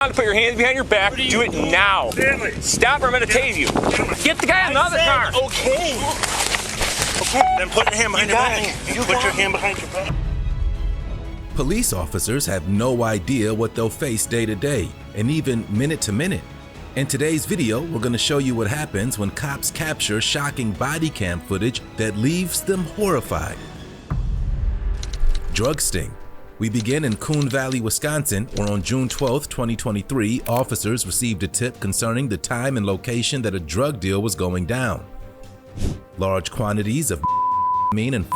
Put your hands behind your back. Do it now. Stanley. Stop or I'm going to tase you. Get the guy in the other car. Okay. Okay. Then put your hand behind your back. Put your hand behind your back. Police officers have no idea what they'll face day to day and even minute to minute. In today's video, we're going to show you what happens when cops capture shocking body cam footage that leaves them horrified. Drug sting. We begin in Coon Valley, Wisconsin, where on June 12, 2023, officers received a tip concerning the time and location that a drug deal was going down. Large quantities of and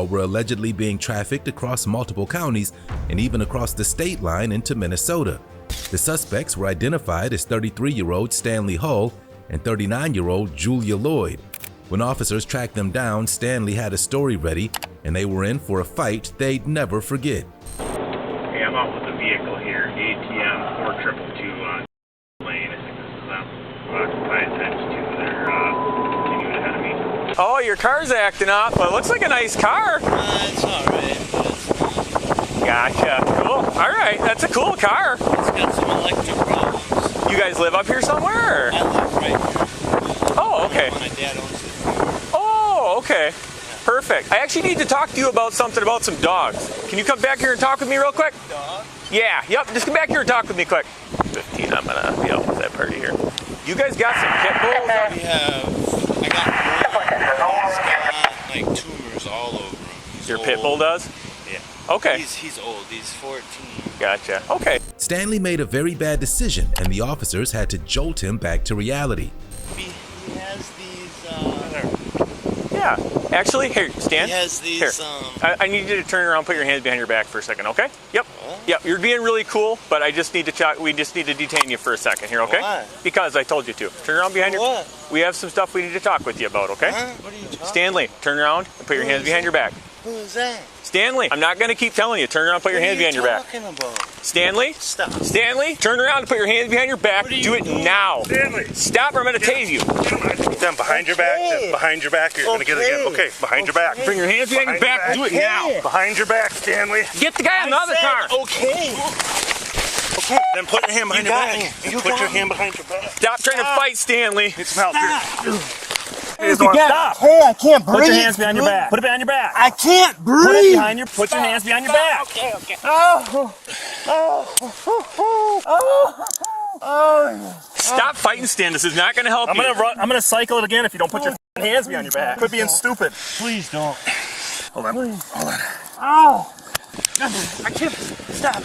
were allegedly being trafficked across multiple counties and even across the state line into Minnesota. The suspects were identified as 33-year-old Stanley Hull and 39-year-old Julia Lloyd. When officers tracked them down, Stanley had a story ready, and they were in for a fight they'd never forget. Hey, I'm out with the vehicle here, ATM 4222 lane. I think this is occupied times 2. They're continuing ahead of me. Oh, your car's acting up. Well, it looks like a nice car. It's alright. Gotcha. Cool. All right, that's a cool car. It's got some electric problems. You guys live up here somewhere? Or? I live right here. Oh, okay. My dad owns it. Oh, okay. Perfect. I actually need to talk to you about something about some dogs. Can you come back here and talk with me real quick? Dog? Yeah, yep. Just come back here and talk with me quick. 15, I'm gonna be out with that party here. You guys got some pit bulls? We have, I got one. He's got like tumors all over him. He's Your old. pit bull does? Yeah. Okay. He's old. He's 14. Gotcha. Okay. Stanley made a very bad decision, and the officers had to jolt him back to reality. He has these, Yeah. Actually, here, Stan. He has these, here. I need you to turn around, put your hands behind your back for a second, okay? Yep. What? Yep, you're being really cool, but I just need to we just need to detain you for a second here, okay? Why? Because I told you to. Turn around behind your... What? We have some stuff we need to talk with you about, okay? Huh? What are you talking Stanley, turn around and put your hands behind your back. Who is that? Stanley, I'm not going to keep telling you. Turn around, put your hands behind your back. What are you talking about? Stanley? Stop. Stanley, turn around and put your hands behind your back. Do it now. Stanley. Stop or I'm going to tase you. Then behind your back. Then behind your back. You're going to get it again. Okay, behind your back. Bring your hands behind your back. Do it now. Behind your back, Stanley. Get the guy in the other car. Okay. Okay. Then put your hand behind your back. Put your hand behind your back. Stop trying to fight, Stanley. Need some help here. Stop. Hey, I can't breathe. Put your hands behind your back. Put it behind your back. I can't breathe. Put it behind your. Put your hands behind your back. Okay. Oh. Stop fighting, Stan. This is not going to help you. I'm gonna cycle it again if you don't put your hands behind your back. Quit being stupid. Please don't. Hold on. Hold on. Oh. I can't stop.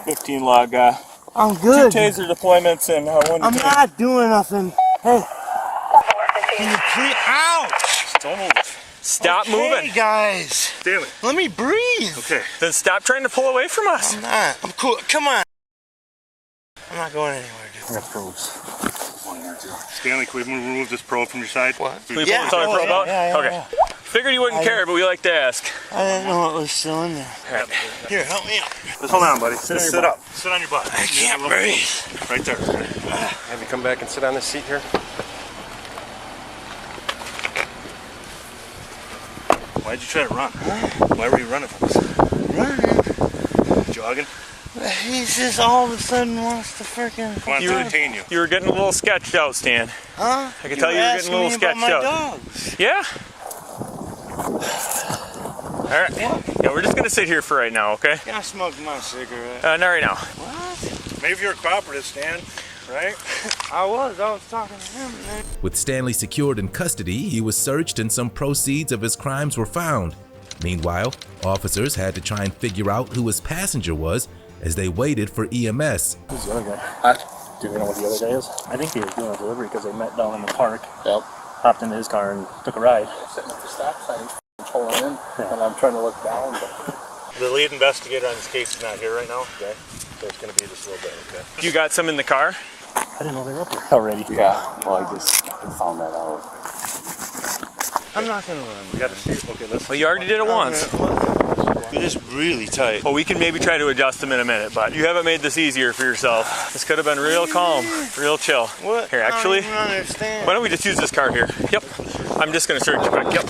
15 log. I'm good. 2 taser deployments and 1 I'm not doing nothing. Hey. Can you please? Ouch! Don't move. Stop Hey moving. guys, Stanley. let me breathe. Okay. Then stop trying to pull away from us. I'm not. I'm cool. Come on. I'm not going anywhere, dude. I got probes. Stanley, can we remove this probe from your side? What? Can we pull this other probe out? Okay. Figured you wouldn't care, but we like to ask. I didn't know what was still in there. Here, help me out. Just hold on, buddy. Sit up. Sit on your butt. I can't breathe. Right there. Have you come back and sit on this seat here? Why'd you try to run? Why were you running from us? Running? Jogging? He just all of a sudden wants to freaking. I want to detain you. You were getting a little sketched out, Stan. Huh? I can tell you were getting a little sketched out. Dogs. Yeah? All right. Yeah, we're just going to sit here for right now, okay? Can I smoke my cigarette? Not right now. What? Maybe you're cooperative, Stan. Right? I was talking to him. Man. With Stanley secured in custody, he was searched and some proceeds of his crimes were found. Meanwhile, officers had to try and figure out who his passenger was as they waited for EMS. Who's the other guy? Do you know what the other guy is? I think he was doing a delivery because they met down in the park. Yep. Hopped into his car and took a ride. Sitting at the stop sign, pulling in, and I'm trying to look down. But... The lead investigator on this case is not here right now. Okay. So it's going to be just a little bit. Okay. You got some in the car? I didn't know they were up here already. Yeah, well, I just found that out. I'm not gonna run. We got to see. Okay, listen. Well, you already did it once. It is really tight. Well, we can maybe try to adjust them in a minute, but you haven't made this easier for yourself. This could have been real calm, real chill. What? Here, actually, I don't even understand. why don't we just use this car here? Yep. I'm just going to search you quick. Yep.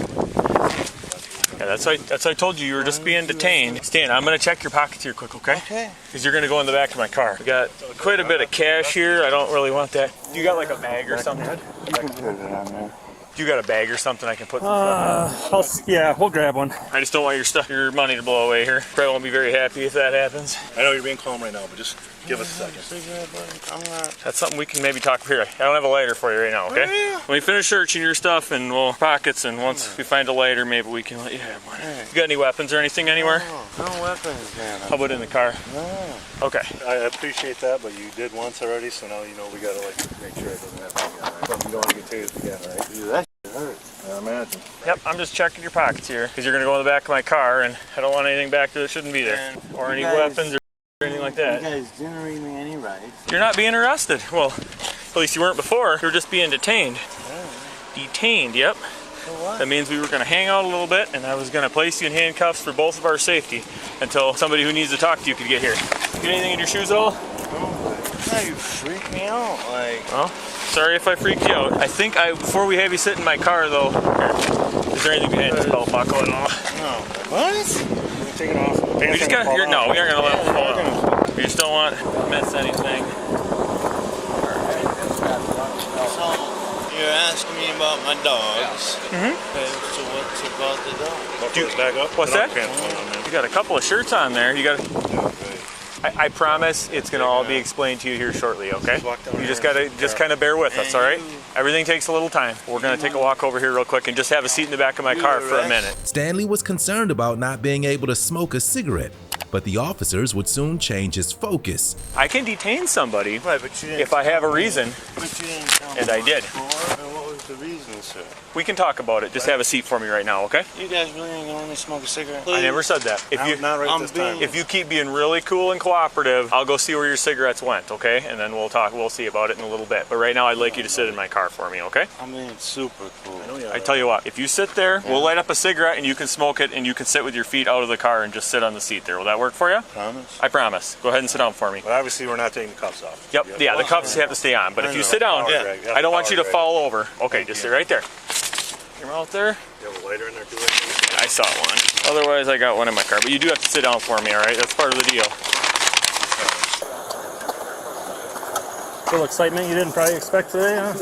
Yeah, that's why I told you were just being detained. Stan, I'm gonna check your pockets here quick, okay? Okay. Because you're gonna go in the back of my car. We got quite a bit of cash here. I don't really want that. You got like a bag or something? You can put it on there. You got a bag or something I can put some stuff in? Yeah, we'll grab one. I just don't want your money to blow away here. Probably won't be very happy if that happens. I know you're being calm right now, but just give us a second. That's something we can maybe talk here. I don't have a lighter for you right now, okay? Let me finish searching your stuff and we'll pockets, and once we find a lighter, maybe we can let you have one. You got any weapons or anything anywhere? No weapons, man. How about in the car? No. Okay. I appreciate that, but you did once already, so now you know we gotta like make sure it doesn't happen again. Right? But you don't want to get tased again, right? Dude, that shit hurts. I imagine. Yep, I'm just checking your pockets here because you're gonna go in the back of my car, and I don't want anything back there that shouldn't be there, or any weapons or anything like that. You guys didn't read me any rights. You're not being arrested. Well, at least you weren't before. You're just being detained. Detained, yep. For what? That means we were going to hang out a little bit, and I was going to place you in handcuffs for both of our safety until somebody who needs to talk to you could get here. Get anything in your shoes at all? No, you freak me out. Like, Well, sorry if I freaked you out. I think before we have you sit in my car, though, here, is there anything behind this belt buckle at all? no. What? Take it off. We just got here. No, we aren't going to let them fall out. We just don't want to miss anything. So, you're asking me about my dogs. Mhm. Okay, so what's about the dog? Dude, back up. What's that? Put on pants on, man. You got a couple of shirts on there. You got. I promise it's gonna all be explained to you here shortly. Okay? You just gotta kind of bear with us. All right? Everything takes a little time. We're gonna take a walk over here real quick and just have a seat in the back of my car for a minute. Stanley was concerned about not being able to smoke a cigarette, but the officers would soon change his focus. I can detain somebody Right, but you didn't if I have a reason, But you didn't tell me and I did. before. And what was the reason, sir? We can talk about it. Just have a seat for me right now, okay? You guys really ain't gonna let me smoke a cigarette? I never said that. Not right I'm this time. If you keep being really cool and cooperative, I'll go see where your cigarettes went, okay? And then we'll talk. We'll see about it in a little bit. But right now, I'd like you to sit in my car for me, okay? I'm being super cool. I tell you what, if you sit there, we'll light up a cigarette and you can smoke it, and you can sit with your feet out of the car and just sit on the seat there. Will that work for you? Promise? I promise. Go ahead and sit down for me. But obviously we're not taking the cuffs off. Yep. Yeah, the cuffs have to stay on. But if you sit down, I don't want you to fall over. Okay, just sit right there. Your mouth there. You have a lighter in there too? I saw one. Otherwise, I got one in my car. But you do have to sit down for me, all right? That's part of the deal. Little excitement you didn't probably expect today, huh?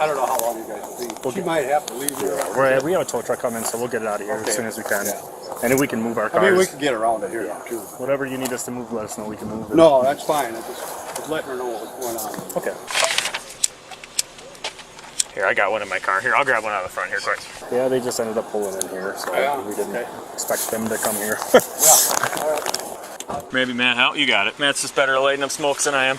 I don't know how long you guys will be. She might have to leave here. We have a tow truck coming, so we'll get it out of here as soon as we can. Yeah. And then we can move our I cars. mean, we can get around it here now, too. Whatever you need us to move, let us know. We can move it. No, that's fine. I just letting her know what's going on. Okay. Here, I got one in my car. Here, I'll grab one out of the front here quick. Yeah, they just ended up pulling in here, so Yeah, we didn't okay. expect them to come here. Yeah, all right. Maybe Matt, how you got it. Matt's just better at lighting up smokes than I am.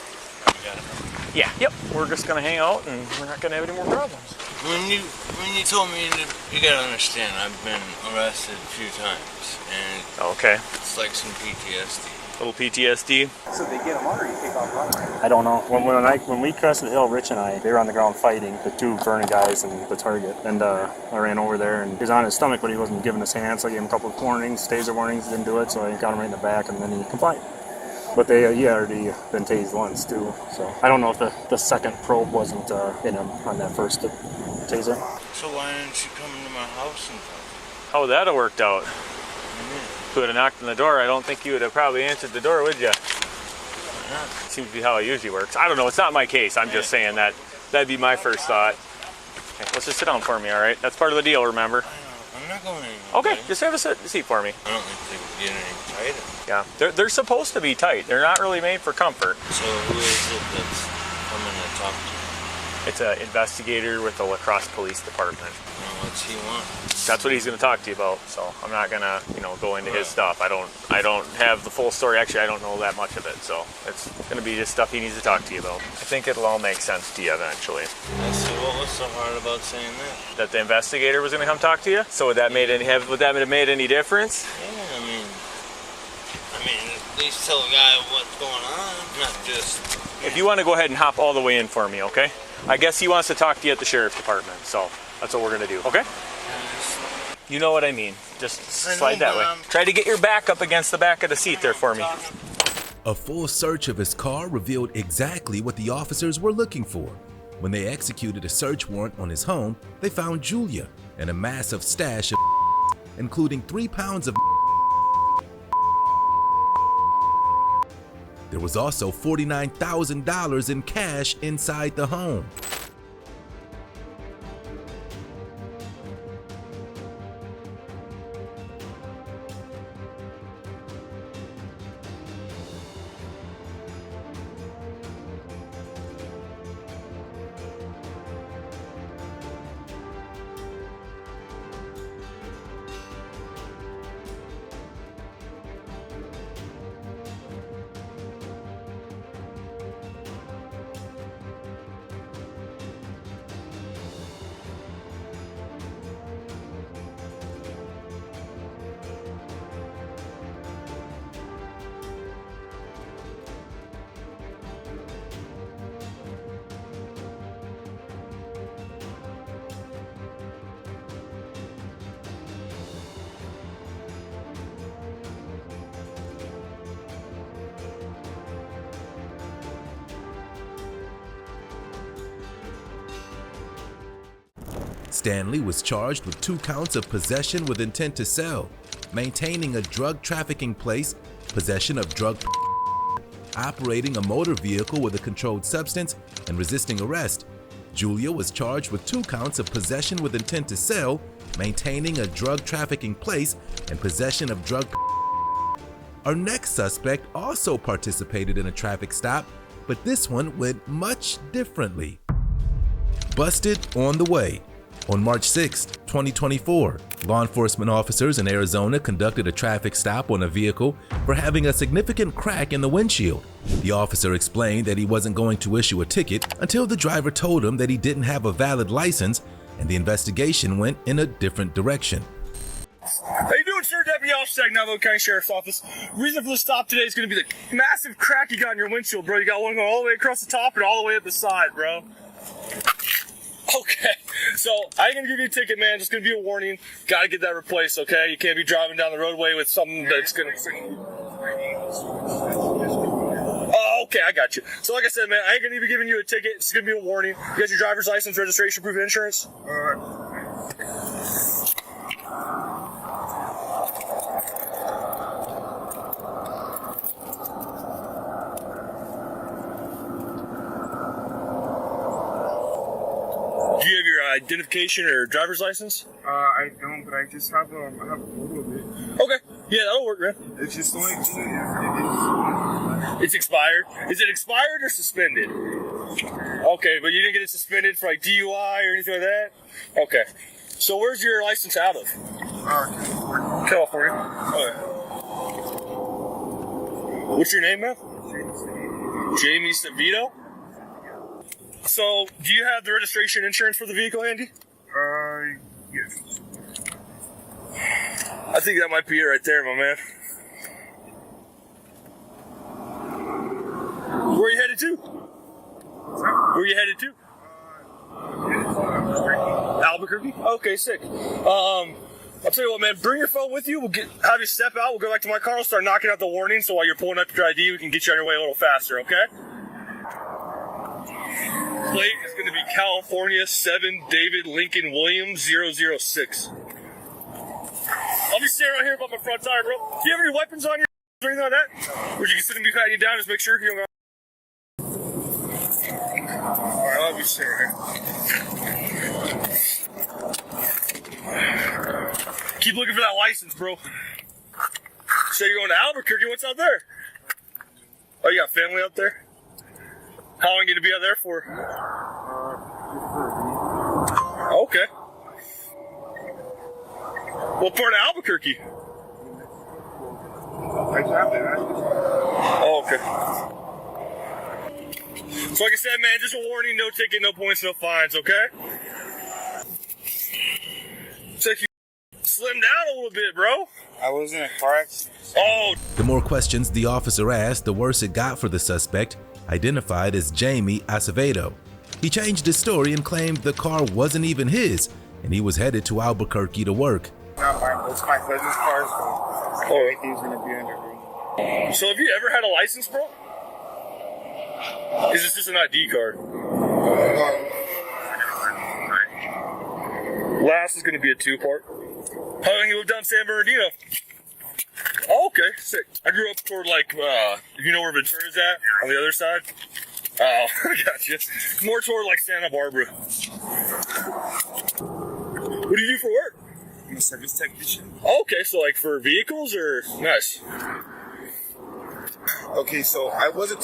Yeah, yep. We're just gonna hang out and we're not gonna have any more problems. When you told me, you gotta understand, I've been arrested a few times, and Okay. it's like some PTSD. Little PTSD. So they get them under, you take off running. I don't know. When we crested the hill, Rich and I, they were on the ground fighting, the two burning guys and the target. And I ran over there, and he was on his stomach, but he wasn't giving us hands. So I gave him a couple of warnings, taser warnings, didn't do it, so I got him right in the back, and then he complied. But he had already been tased once, too. So I don't know if the second probe wasn't in him on that first taser. So why didn't you come into my house and talk? How would that have worked out? If you would have knocked on the door, I don't think you would have probably answered the door, would you? Seems to be how it usually works. I don't know. It's not my case. I'm just saying that'd be my first thought. Okay, let's just sit down for me, all right? That's part of the deal, remember? I'm not going anywhere. Okay, just have a seat for me. I don't think they would get any tighter. Yeah, they're supposed to be tight. They're not really made for comfort. So who is it that's coming to talk to you? It's an investigator with the La Crosse Police Department. Well, what's he want? That's what he's going to talk to you about. So I'm not going to, go into his stuff. I don't have the full story. Actually, I don't know that much of it. So it's going to be just stuff he needs to talk to you about. I think it'll all make sense to you eventually. I said, what was so hard about saying that? That the investigator was going to come talk to you. So would that have made any difference? Yeah, I mean, at least tell a guy what's going on, not just. If you want to go ahead and hop all the way in for me, okay? I guess he wants to talk to you at the sheriff's department. So that's what we're going to do, okay? You know what I mean. Just slide that way. Try to get your back up against the back of the seat there for me. A full search of his car revealed exactly what the officers were looking for. When they executed a search warrant on his home, they found Julia and a massive stash of including 3 pounds of. There was also $49,000 in cash inside the home. Stanley was charged with 2 counts of possession with intent to sell, maintaining a drug trafficking place, possession of drug, operating a motor vehicle with a controlled substance, and resisting arrest. Julia was charged with 2 counts of possession with intent to sell, maintaining a drug trafficking place, and possession of drug. Our next suspect also participated in a traffic stop, but this one went much differently. Busted on the way. On March 6, 2024, law enforcement officers in Arizona conducted a traffic stop on a vehicle for having a significant crack in the windshield. The officer explained that he wasn't going to issue a ticket until the driver told him that he didn't have a valid license, and the investigation went in a different direction. How you doing, sir? Deputy Officer, Navajo County Sheriff's Office. Reason for the stop today is going to be the massive crack you got in your windshield, bro. You got one going all the way across the top and all the way up the side, bro. Okay, so I ain't gonna give you a ticket, man. Just gonna be a warning. Gotta get that replaced, okay? You can't be driving down the roadway with something that's gonna. Oh, okay, I got you. So, like I said, man, I ain't gonna be giving you a ticket. It's gonna be a warning. You got your driver's license, registration, proof of insurance? Do you have your identification or driver's license? I don't, but I just have a photo of it. Okay. Yeah, that'll work, man. It's just only It's expired. Is it expired or suspended? Okay, but you didn't get it suspended for like DUI or anything like that? Okay. So where's your license out of? California. Okay. What's your name, man? Jamie Savito? So, do you have the registration insurance for the vehicle handy? Yes. I think that might be it right there, my man. Where are you headed to? Where are you headed to? Albuquerque? Okay, sick. I'll tell you what, man, bring your phone with you. We'll have you step out. We'll go back to my car. We'll start knocking out the warning, so while you're pulling up your ID, we can get you on your way a little faster, okay? Plate is going to be California 7 David Lincoln Williams 006. I'll be staying right here about my front tire, bro. Do you have any weapons on you or anything like that? Or you can sit and be patting you down, just make sure you don't go. Alright, I'll be staying here. Keep looking for that license, bro. So you're going to Albuquerque, what's out there? Oh, you got family out there? How long are you going to be out there for? Okay. What part of Albuquerque? Oh, okay. So like I said, man, just a warning, no ticket, no points, no fines, okay? So if you slim down a little bit, bro. I was in a car accident. Oh. The more questions the officer asked, the worse it got for the suspect, identified as Jamie Acevedo. He changed his story and claimed the car wasn't even his, and he was headed to Albuquerque to work. It's my cousin's car, so everything's gonna be under me. So have you ever had a license, bro? Is this just an ID card? Last is gonna be a 2-part. How long you live down San Bernardino? Oh, okay, sick. I grew up toward like, you know where Ventura's at? On the other side? Oh, I got you. More toward like Santa Barbara. What do you do for work? I'm a service technician. Oh, okay, so like for vehicles or? Nice. Okay, so I was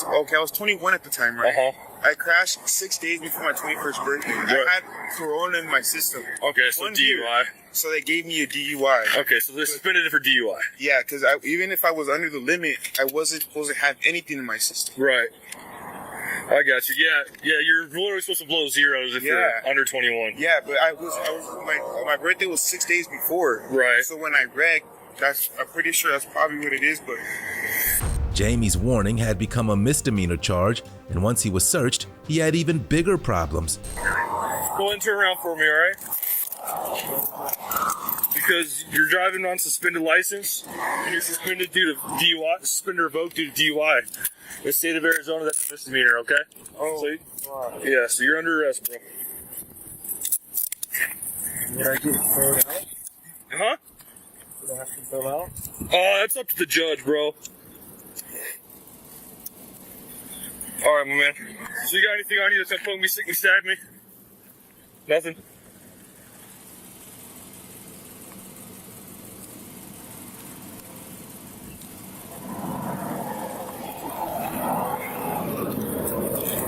21 at the time, right? Uh-huh. I crashed 6 days before my 21st birthday. Right. I had Corona in my system. Okay, so One DUI. year. So they gave me a DUI. Okay, so they suspended it for DUI. Yeah, because even if I was under the limit, I wasn't supposed to have anything in my system. Right. I got you. Yeah, you're literally supposed to blow zeros if you're under 21. Yeah, but my birthday was 6 days before. Right. So when I wrecked, I'm pretty sure that's probably what it is, but... Jamie's warning had become a misdemeanor charge, and once he was searched, he had even bigger problems. Go ahead and turn around for me, alright? Because you're driving on suspended license, and you're suspended due to DUI, suspended or revoked due to DUI. In the state of Arizona, that's a misdemeanor, okay? Oh, so, yeah, so you're under arrest, bro. Did I get filled out? Huh? Did I have to fill out? That's up to the judge, bro. Alright, my man. So you got anything on you that's gonna poke me, stick me, stab me? Nothing?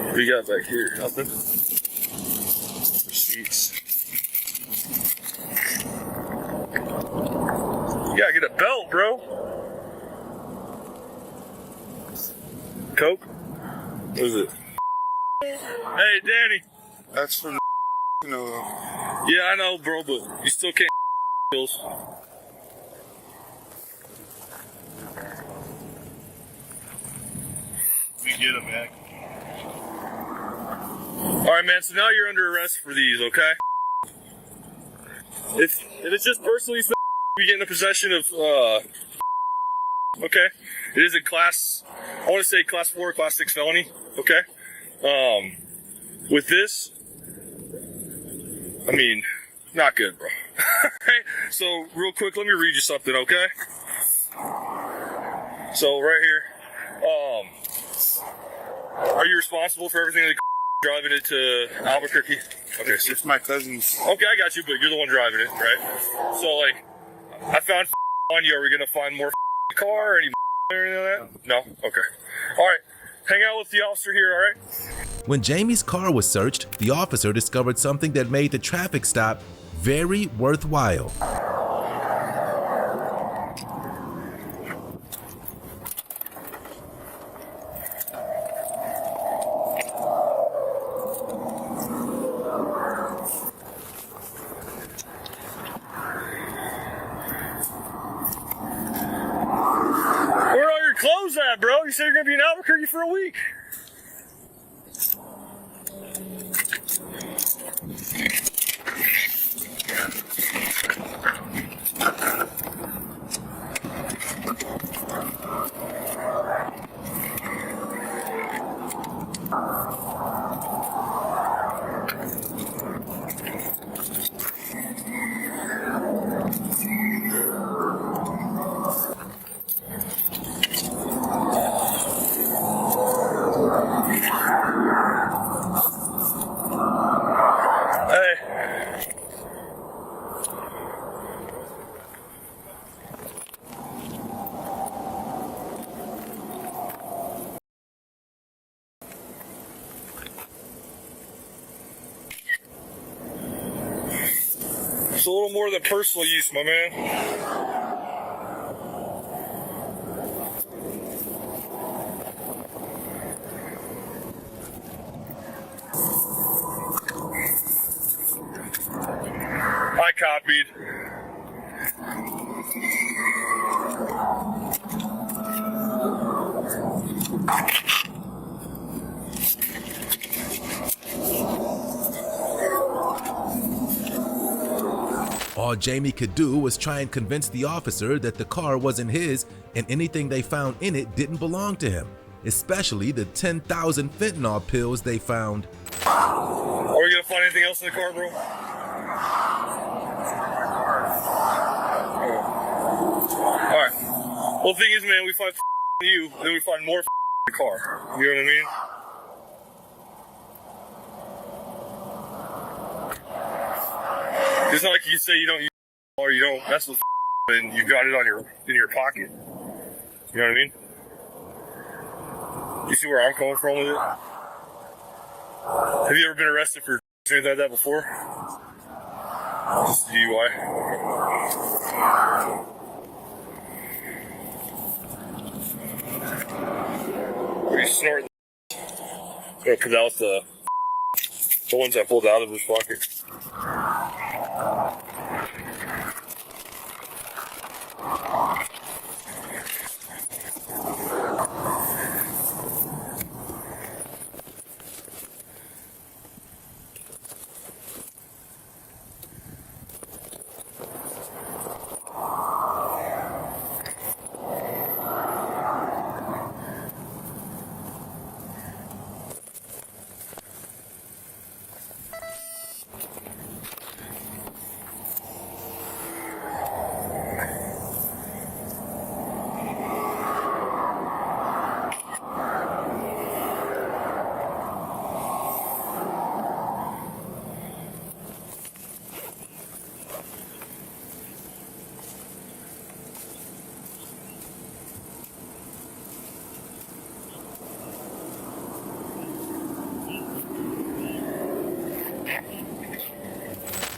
What do you got back here? Nothing? Receipts. You gotta get a belt, bro. Coke? What is it? Hey, Danny. That's from Yeah, I know, bro, but you still can't pills. We get him back. Alright, man, so now you're under arrest for these, okay? If it's just personally you get in possession of, okay? It is a class, I want to say class 4 or class 6 felony, okay? With this, I mean, not good, bro. So, real quick, let me read you something, okay? So, right here, are you responsible for everything that driving it to Albuquerque? Okay, so it's my cousin's. Okay, I got you, but you're the one driving it, right? So, like, I found on you. Are we gonna find more car or any or anything like that? No? Okay. Alright. Hang out with the officer here, alright? When Jamie's car was searched, the officer discovered something that made the traffic stop very worthwhile. Where are all your clothes at, bro? You said you're gonna be in Albuquerque for a week. It's a little more than personal use, my man. I copied. All Jamie could do was try and convince the officer that the car wasn't his and anything they found in it didn't belong to him, especially the 10,000 fentanyl pills they found. Are we gonna find anything else in the car, bro? Alright. Well, the thing is, man, we find you, then we find more in the car. You know what I mean? It's not like you say you don't use or you don't mess with and you got it on in your pocket. You know what I mean? You see where I'm coming from with it? Have you ever been arrested for anything like that before? Just DUI. Are you snorting? Yeah, because that was the ones I pulled out of his pocket.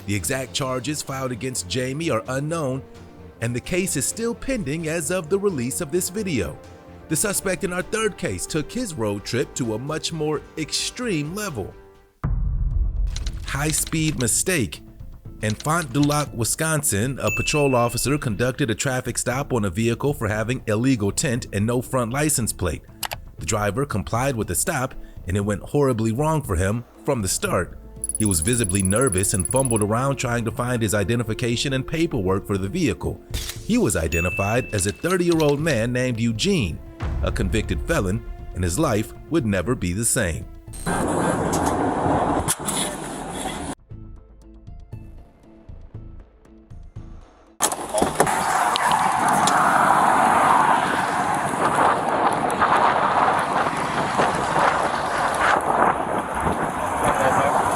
The exact charges filed against Jamie are unknown, and the case is still pending as of the release of this video. The suspect in our third case took his road trip to a much more extreme level. High-speed mistake. In Fond du Lac, Wisconsin, a patrol officer conducted a traffic stop on a vehicle for having illegal tint and no front license plate. The driver complied with the stop, and it went horribly wrong for him from the start. He was visibly nervous and fumbled around trying to find his identification and paperwork for the vehicle. He was identified as a 30-year-old man named Eugene, a convicted felon, and his life would never be the same.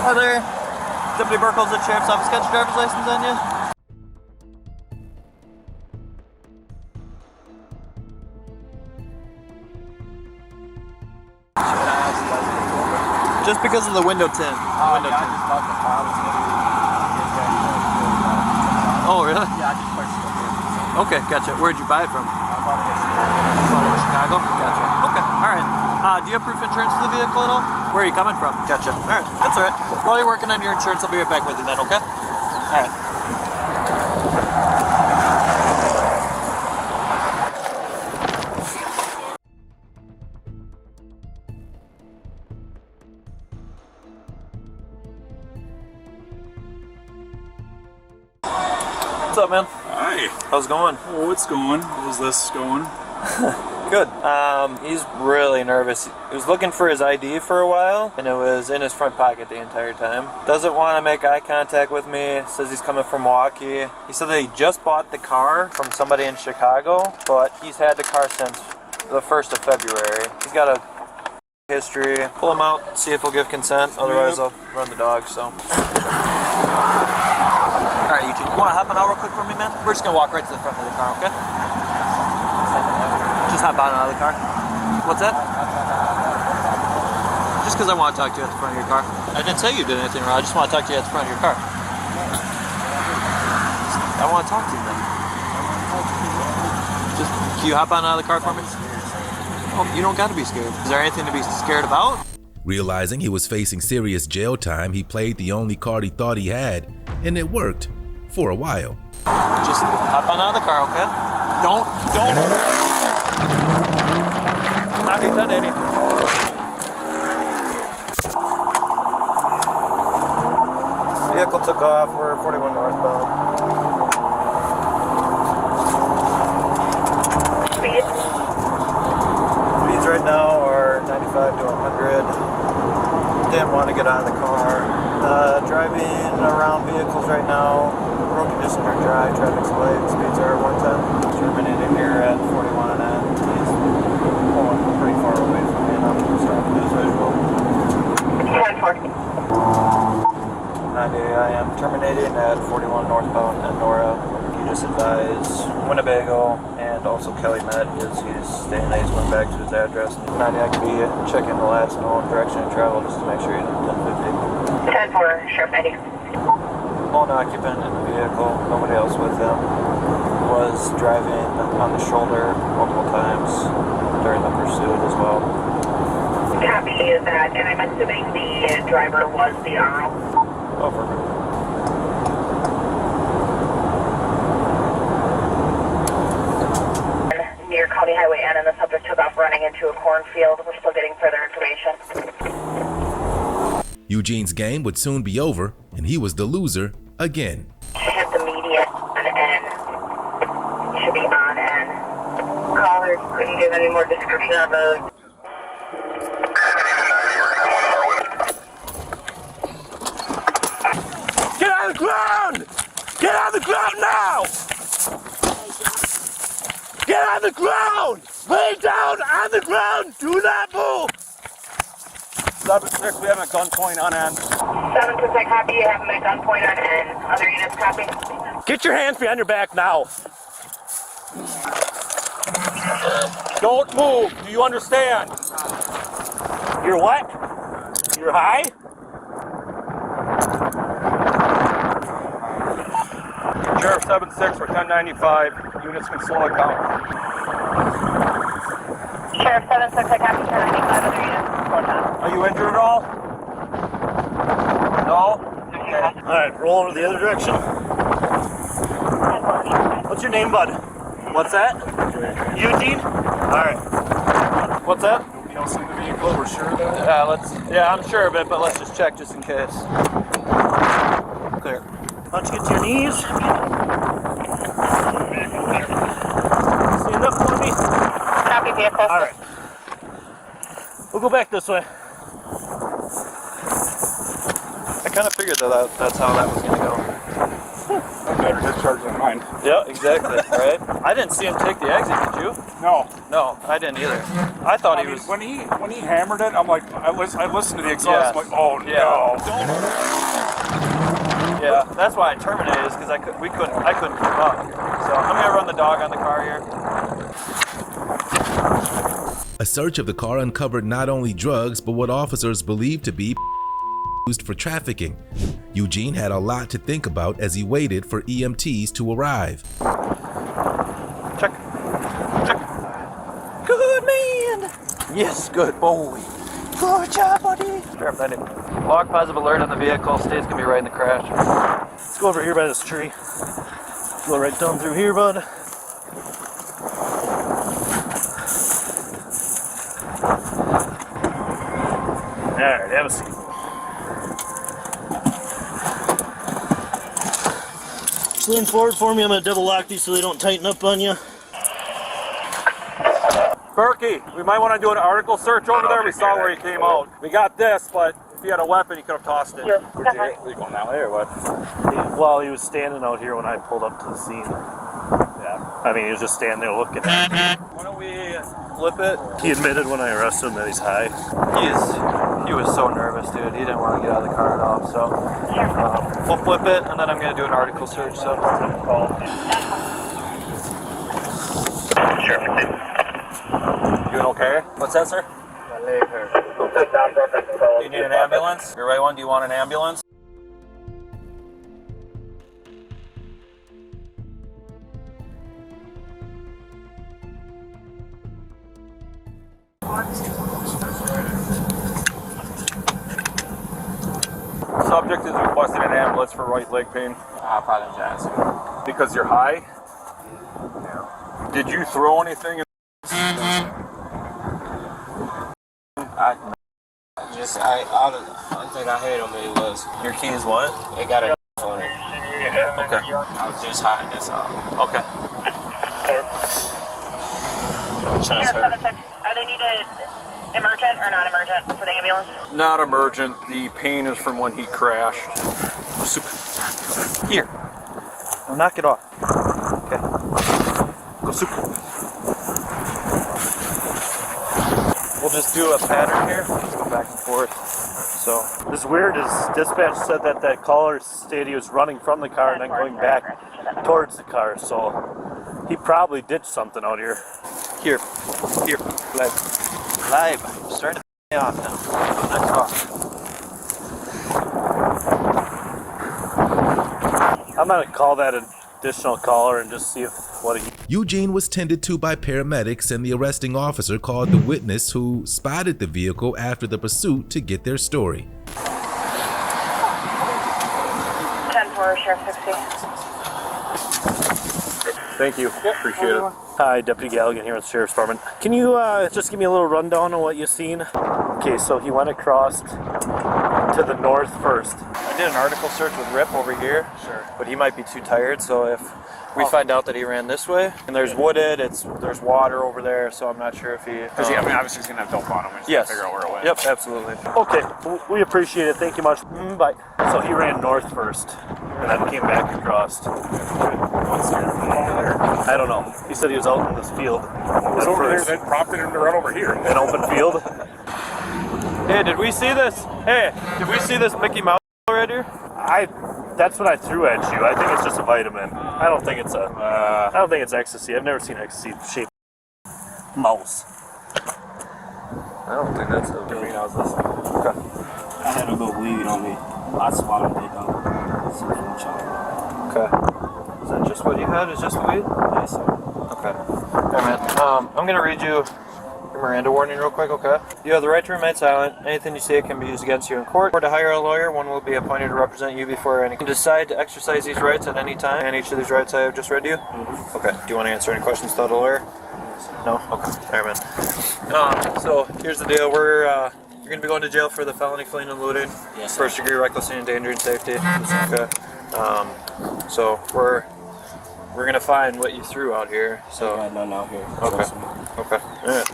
Hi there. Deputy Burkles at Sheriff's Office. Got your driver's license on you? Just because of the window tint. Oh, really? Yeah, I just purchased it. Okay, gotcha. Where'd you buy it from? I bought it in Chicago. Gotcha. Okay, all right. Do you have proof of insurance for the vehicle at all? Where are you coming from? Gotcha. All right, that's all right. While you're working on your insurance, I'll be right back with you then, okay? All right. What's up, man? Hi. How's it going? Oh, it's going. How's this going? Good. He's really nervous. He was looking for his ID for a while, and it was in his front pocket the entire time. Doesn't want to make eye contact with me. Says he's coming from Milwaukee. He said that he just bought the car from somebody in Chicago, but he's had the car since the 1st of February. He's got a history. Pull him out, see if he'll give consent. Otherwise, I'll run the dog, so. Alright, you want to hop on out real quick for me, man? We're just going to walk right to the front of the car, okay? Just hop on out of the car. What's that? Just because I want to talk to you at the front of your car. I didn't say you did anything wrong. I just want to talk to you at the front of your car. I want to talk to you then. Just, can you hop on out of the car for me? Oh, you don't got to be scared. Is there anything to be scared about? Realizing he was facing serious jail time, he played the only card he thought he had, and it worked for a while. Just hop on out of the car, okay? Don't. Not get done anything. Vehicle took off. We're 41 northbound. Speeds right now are 95 to 100. Didn't want to get out of the car. Driving around vehicles right now. Broken conditions are dry, traffic's light, speeds are 110. Terminating here at 41 and N. He's pulling pretty far away from me and I'm starting to lose visual. 90 I am terminating at 41 northbound and Nora. You just advise Winnebago and also Kelly Met is he's staying late, he's going back to his address. 90 I can be checking the last and all direction of travel just to make sure he's at 1050. 10-4, Sheriff 90. Lone occupant in the vehicle, nobody else with him, was driving on the shoulder multiple times during the pursuit as well. Copy that, and I'm assuming the driver was the RO. Over. Near County Highway N, and the subject took off running into a cornfield. We're still getting further information. Eugene's game would soon be over, and he was the loser again. Hit the median on N. Should be on N. Caller couldn't give any more description of the. Get on the ground! Get on the ground now! Get on the ground! Lay down on the ground! Do not move! 7-6, we have a gunpoint on N. 7-6, copy. You have them at gunpoint on N. Other units, copy. Get your hands behind your back now. Don't move. Do you understand? You're what? You're high? Sheriff 7-6 for 1095. Units can slow it down. Sheriff 7-6, I copy 1095. Other units, slow down. Are you injured at all? No? Okay. Alright, roll over the other direction. What's your name, bud? What's that? Eugene? Alright. What's that? Nobody else in the vehicle, we're sure of that? Yeah, I'm sure of it, but let's just check just in case. Clear. Why don't you get to your knees? Stand up for me. Copy, vehicle. Alright. We'll go back this way. I kind of figured that's how that was going to go. Better discharge than mine. Yeah, exactly, right? I didn't see him take the exit, did you? No. No, I didn't either. I thought he was... When he hammered it, I'm like, I listened to the exhaust, I'm like, oh no. Yeah, that's why I terminated, is because I couldn't keep up. So I'm gonna run the dog on the car here. A search of the car uncovered not only drugs, but what officers believed to be used for trafficking. Eugene had a lot to think about as he waited for EMTs to arrive. Check. Good man! Yes, good boy. Good job, buddy. Sheriff, that log positive alert on the vehicle. State's gonna be right in the crash. Let's go over here by this tree. Go right down through here, bud. Alright, have a seat. Lean forward for me. I'm going to double lock these so they don't tighten up on you. Berkey, we might want to do an article search over there. We saw where he came out. We got this, but if he had a weapon, he could have tossed it. Sure. Are you going that way or what? Well, he was standing out here when I pulled up to the scene. Yeah. I mean, he was just standing there looking at me. Why don't we flip it? He admitted when I arrested him that he's high. He was so nervous, dude. He didn't want to get out of the car at all. So we'll flip it, and then I'm gonna do an article search. So. Sure. You doing okay? What's that, sir? My leg hurts. Okay. Do you need an ambulance? Your right one. Do you want an ambulance? Subject is requesting an ambulance for right leg pain. I apologize. Because you're high? Yeah. Did you throw anything? I think I had on me was Your keys what? it got a on it. Okay. I was just high, that's all. Okay. Sheriff 7-6, are they needed emergent or non-emergent for the ambulance? Not emergent. The pain is from when he crashed. Here. Now knock it off. Okay. Go super. We'll just do a pattern here. Let's go back and forth. So this is weird. His dispatch said that that caller stated he was running from the car and then going back towards the car. So he probably did something out here. Here, live. I'm starting to me off now. Next off. I'm gonna call that an additional caller and just see if what he. Eugene was tended to by paramedics, and the arresting officer called the witness who spotted the vehicle after the pursuit to get their story. 10-4, Sheriff 60. Thank you. Appreciate it. Hi, Deputy Galligan here with the Sheriff's Department. Can you just give me a little rundown on what you've seen? Okay, so he went across to the north first. I did an article search with Rip over here. Sure. But he might be too tired, so if we find out that he ran this way, and there's wooded, there's water over there, so I'm not sure if he... Because I mean, obviously he's going to have dope on him and yes. figure out where it went. Yep, absolutely. Okay, we appreciate it. Thank you much. Bye. So he ran north first, and then came back across. I don't know. He said he was out in this field. It was over there that prompted him to run over here. An open field. Hey, did we see this? Hey, did we see this Mickey Mouse right here? That's what I threw at you. I think it's just a vitamin. I don't think it's I don't think it's ecstasy. I've never seen ecstasy-shaped mouse. I don't think that's a Green house. Okay. I had a little weed on me. I swallowed it though. Okay. Is that just what you had? Is just the weed? Yes, sir. Okay. Hey, man. I'm gonna read you your Miranda warning real quick, okay? You have the right to remain silent. Anything you say can be used against you in court. Or to hire a lawyer, one will be appointed to represent you before any. You can decide to exercise these rights at any time. And each of these rights I have just read to you? Mm-hmm. Okay. Do you want to answer any questions without a lawyer? No? Okay. All right, man. So, here's the deal. You're going to be going to jail for the felony fleeing and looting. Yes, sir. First degree recklessly endangering safety. Okay. So, we're going to find what you threw out here. So. I got none out here. Okay. Okay. All right.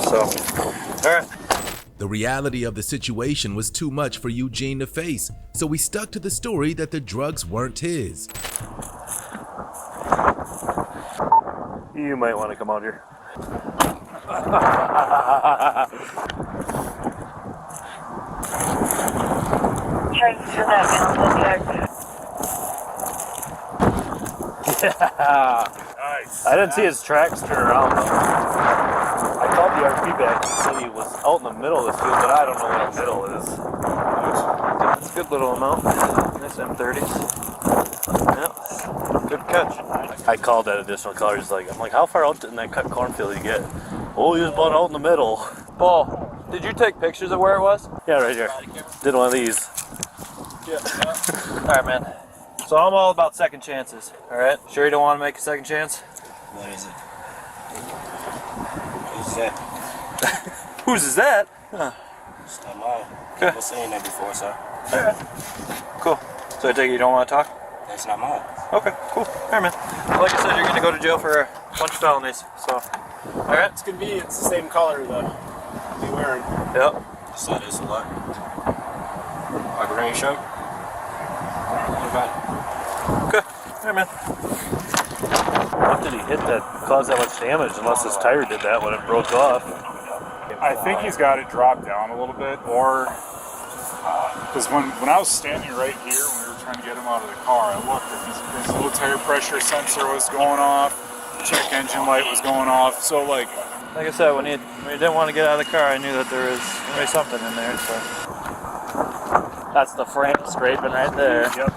So, all right. The reality of the situation was too much for Eugene to face, so he stuck to the story that the drugs weren't his. You might want to come out here. Trying to do that council check. Yeah. Nice. I didn't see his tracks turn around though. I called the RP back. He said he was out in the middle of this field, but I don't know what the middle is. That's a good little amount. Nice M30s. Yeah. Good catch. I called that additional caller. I'm like, how far out in that cut cornfield did you get? Oh, he was about out in the middle. Paul, did you take pictures of where it was? Yeah, right here. Did one of these. Yeah. All right, man. So I'm all about second chances. All right. Sure you don't want to make a second chance? What is it? Who's that? Whose is that? Huh. It's not mine. Okay. I've seen that before, sir. All right. Cool. So I take it you don't want to talk? That's not mine. Okay, cool. All right, man. Like I said, you're going to go to jail for a bunch of felonies. So, all right. It's convenient. It's the same color that you're wearing. Yep. So this a lot. Like a rain shirt? What about it? Okay. All right, man. What did he hit that caused that much damage? Unless his tire did that when it broke off. I think he's got it dropped down a little bit, or because when I was standing right here when we were trying to get him out of the car, I looked at his low tire pressure sensor was going off, check engine light was going off. So like I said, when you didn't want to get out of the car, I knew that there was maybe something in there. So that's the frame scraping right there. Yep.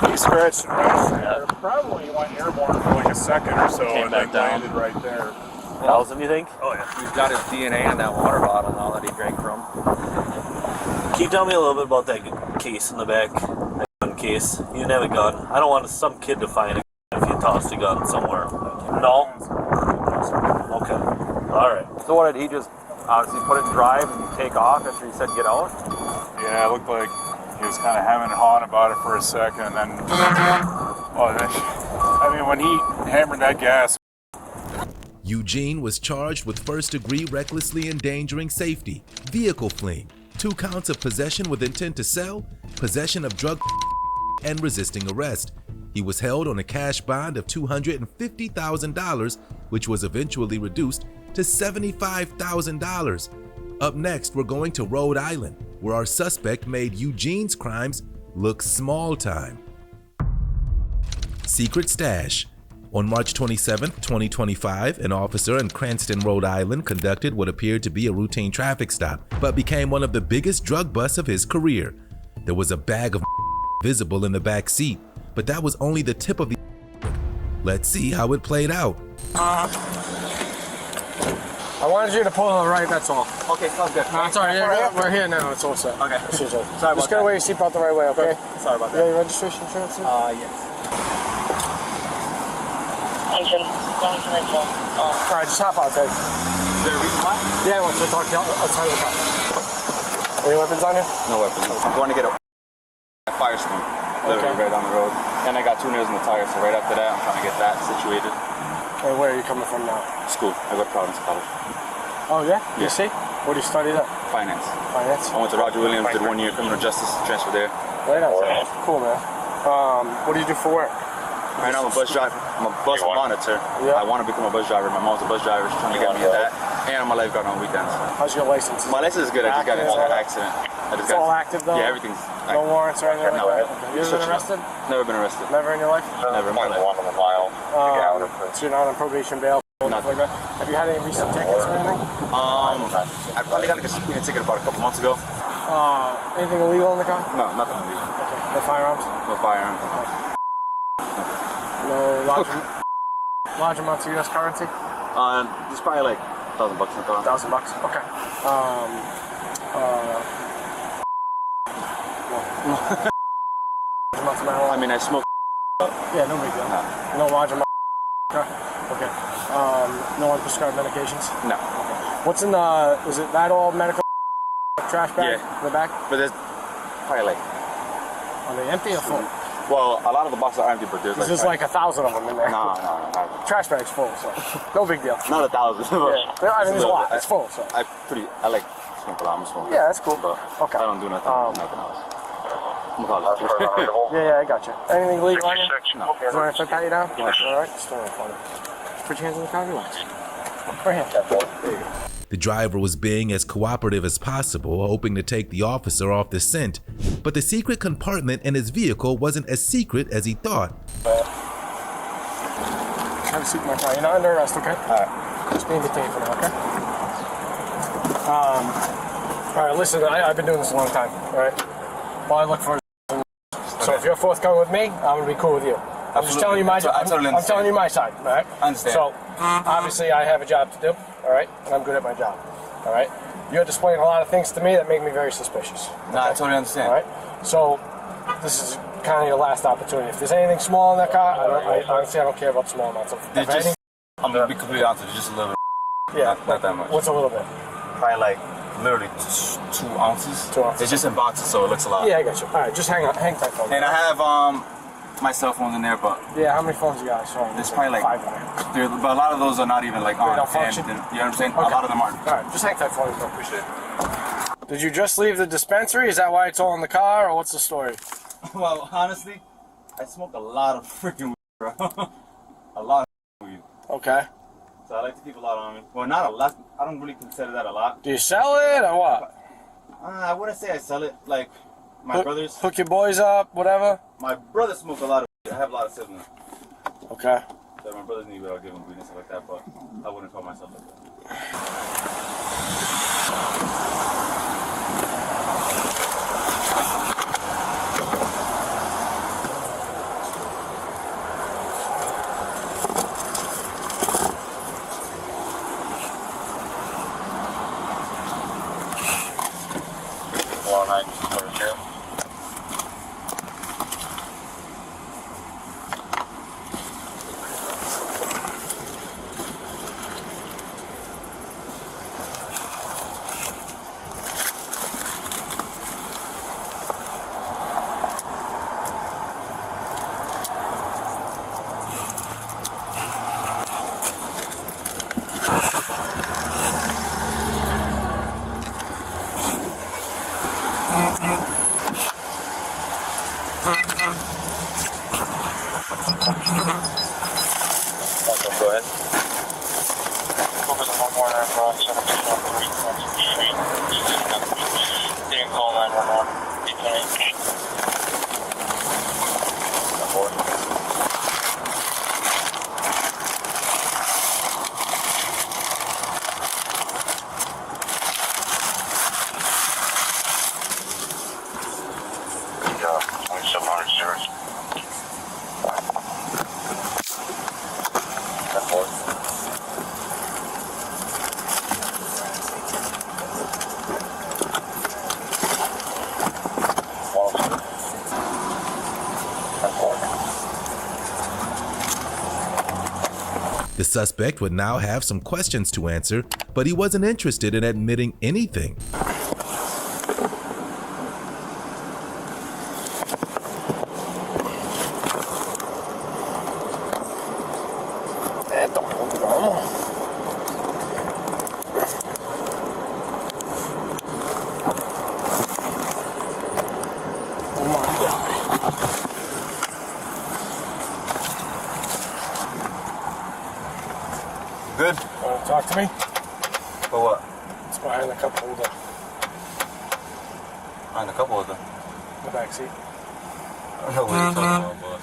He scratched it right there. Probably went airborne for like a second or so and then landed right there. 1,000, you think? Oh yeah. We've got his DNA in that water bottle now that he drank from. Can you tell me a little bit about that case in the back? That gun case. You didn't have a gun. I don't want some kid to find a gun if you tossed a gun somewhere. No? Okay. Alright. So what, did he just obviously put it in drive and take off after he said get out? Yeah, it looked like he was kind of hemming and hawing about it for a second, and then, I mean, when he hammered that gas. Eugene was charged with first-degree recklessly endangering safety, vehicle fleeing, 2 counts of possession with intent to sell, possession of drug, and resisting arrest. He was held on a cash bond of $250,000, which was eventually reduced to $75,000. Up next, we're going to Rhode Island, where our suspect made Eugene's crimes look small time. Secret stash. On March 27, 2025, an officer in Cranston, Rhode Island conducted what appeared to be a routine traffic stop, but became one of the biggest drug busts of his career. There was a bag of visible in the back seat, but that was only the tip of the. Let's see how it played out. I wanted you to pull on the right, that's all. Okay, sounds good. No, it's all right. We're here now, it's all set. Okay. Sorry about Just gotta wear your seatbelt the right way, okay? Sorry about You got your registration insurance? Yes. Engine, going to the Alright, just hop out, Dave. Is there a reason why? Yeah, I want to talk to you outside of the car. Any weapons on you? No weapons. I'm going to get a fire screen. Literally right down the road. And I got 2 nails in the tire, so right after that, I'm trying to get that situated. Hey, where are you coming from now? School. I go to Providence College. Oh, yeah? Yeah. You see? What do you study there? Finance. Finance? I went to Roger Williams, did 1 year criminal justice, transfer there. Right on. Cool, man. What do you do for work? Right now I'm a bus driver. I'm a bus monitor. Yeah. I want to become a bus driver. My mom's a bus driver. She's trying to get me in that. And I'm a lifeguard on weekends. How's your license? My license is good. I just got into an accident. It's all active though? Yeah, everything's active. No warrants or anything like No. that? Okay. You ever been arrested? Never been arrested. Never in your life? Never in my life. So you're not on probation bail? Nothing like that? Have you had any recent tickets or anything? I probably got a speeding ticket about a couple months ago. Anything illegal in the car? No, nothing illegal. Okay. No firearms? No firearms. No large amounts of U.S. currency? It's probably like $1,000 in the car. $1,000? Okay. Amounts of marijuana? I mean, I smoke. Yeah, no big deal. No large amount. Okay. No unprescribed medications? No. Okay. What's in the? Is it that all medical trash bag in the back? But there's probably like. Are they empty or full? Well, a lot of the boxes are empty, but there's There's like 1,000 of them in there. No. Trash bag's full, so no big deal. Not 1,000. Yeah. I mean, there's a lot. It's full, so. I like smoke a lot. I'm a smoker. Yeah, that's cool. But okay. I don't do nothing else. Yeah, I got you. Anything legal on you? No. Is there anything to pat you down? Yeah. All right, just stand in front of it. Put your hands in the car, relax. Right here. The driver was being as cooperative as possible, hoping to take the officer off the scent, but the secret compartment in his vehicle wasn't as secret as he thought. Have a seat in my car. You're not under arrest, okay? Alright. Just being detained for now, okay? Alright, listen, I've been doing this a long time, alright? All I look for is... So if you're forthcoming with me, I'm gonna be cool with you. I'm just telling you my job. I'm telling you my side, alright? I understand. So, obviously I have a job to do, alright? And I'm good at my job, alright? You're displaying a lot of things to me that make me very suspicious. No, I totally understand. Alright? So, this is kind of your last opportunity. If there's anything small in that car, honestly I don't care about small amounts of anything. I'm gonna be completely honest with you, just a little bit. Yeah. Not that much. What's a little bit? Probably like literally 2 ounces. 2 ounces. It's just in boxes, so it looks a lot. Yeah, I got you. Alright, just hang tight for me. And I have my cell phones in there, but yeah, how many phones you got? Sorry, there's probably like 5 in there. But a lot of those are not even like on. Don't function? You know what I'm saying? Okay. A lot of them aren't. Alright, just hang tight for me, bro. Appreciate it. Did you just leave the dispensary? Is that why it's all in the car, or what's the story? Well, honestly, I smoke a lot of freaking weed, bro. A lot of weed. Okay. So I like to keep a lot on me. Well, not a lot. I don't really consider that a lot. Do you sell it, or what? I wouldn't say I sell it. Like, my brothers... Hook your boys up, whatever? My brothers smoke a lot of weed. I have a lot of siblings. Okay. So my brothers need I'll give them weed and stuff like that, but I wouldn't call myself like that. The suspect would now have some questions to answer, but he wasn't interested in admitting anything. Good? Want to talk to me? For what? It's behind the cup holder. Behind a couple of them. In the back seat. I don't know what you're talking about, boss.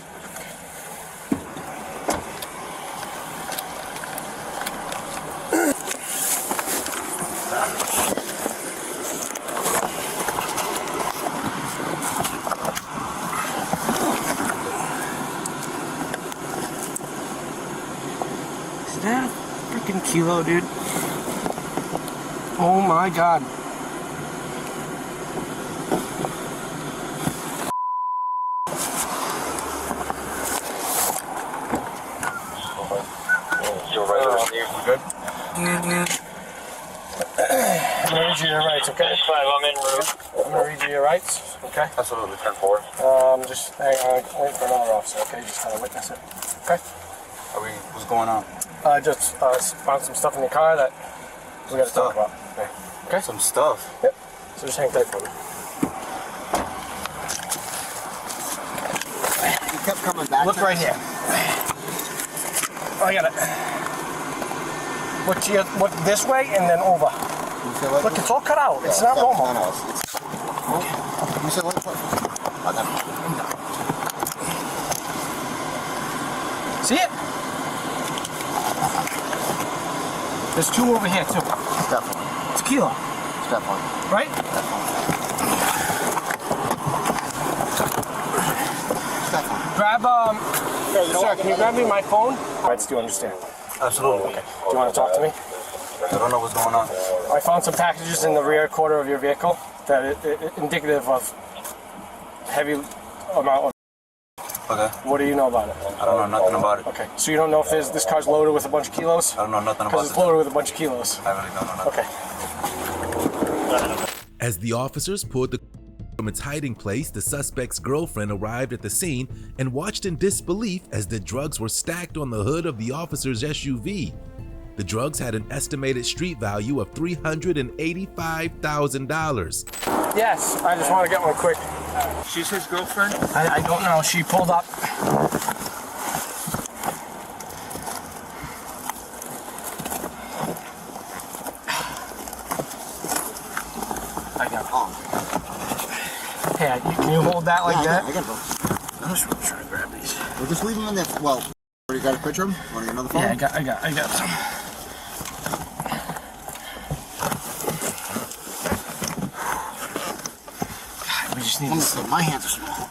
Is that a freaking kilo, dude? Oh my god. Good? I'm gonna read you your rights, okay? I'm in route. I'm gonna read you your rights, okay? Absolutely, 10-4. Just hang on, wait for another officer, okay? Just kind of witness it, okay? What's going on? Just found some stuff in your car that we gotta talk about. Okay? Some stuff? Yep. So just hang tight for me. You kept coming back. Look right here. Oh, I got it. Look this way and then over. Look, it's all cut out. It's not normal. You said what? See it? There's two over here too. Definitely. It's a kilo. Definitely. Right? Definitely. Grab sir, can you grab me my phone? Rights, do you understand? Absolutely. Okay. Do you want to talk to me? I don't know what's going on. I found some packages in the rear quarter of your vehicle that are indicative of heavy amount of. Okay. What do you know about it? I don't know nothing about it. Okay. So you don't know if this car's loaded with a bunch of kilos? I don't know nothing about it. Because it's loaded with a bunch of kilos. I really don't know nothing. Okay. As the officers pulled the from its hiding place, the suspect's girlfriend arrived at the scene and watched in disbelief as the drugs were stacked on the hood of the officer's SUV. The drugs had an estimated street value of $385,000. Yes, I just want to get one quick. She's his girlfriend? I don't know. She pulled up. I got it. Hey, can you hold that like that? I got it, bro. I'm just trying to grab these. We'll just leave them in there. Well, you got a picture of them? Want to get another phone? Yeah, I got some. God, we just need to. My hands are small.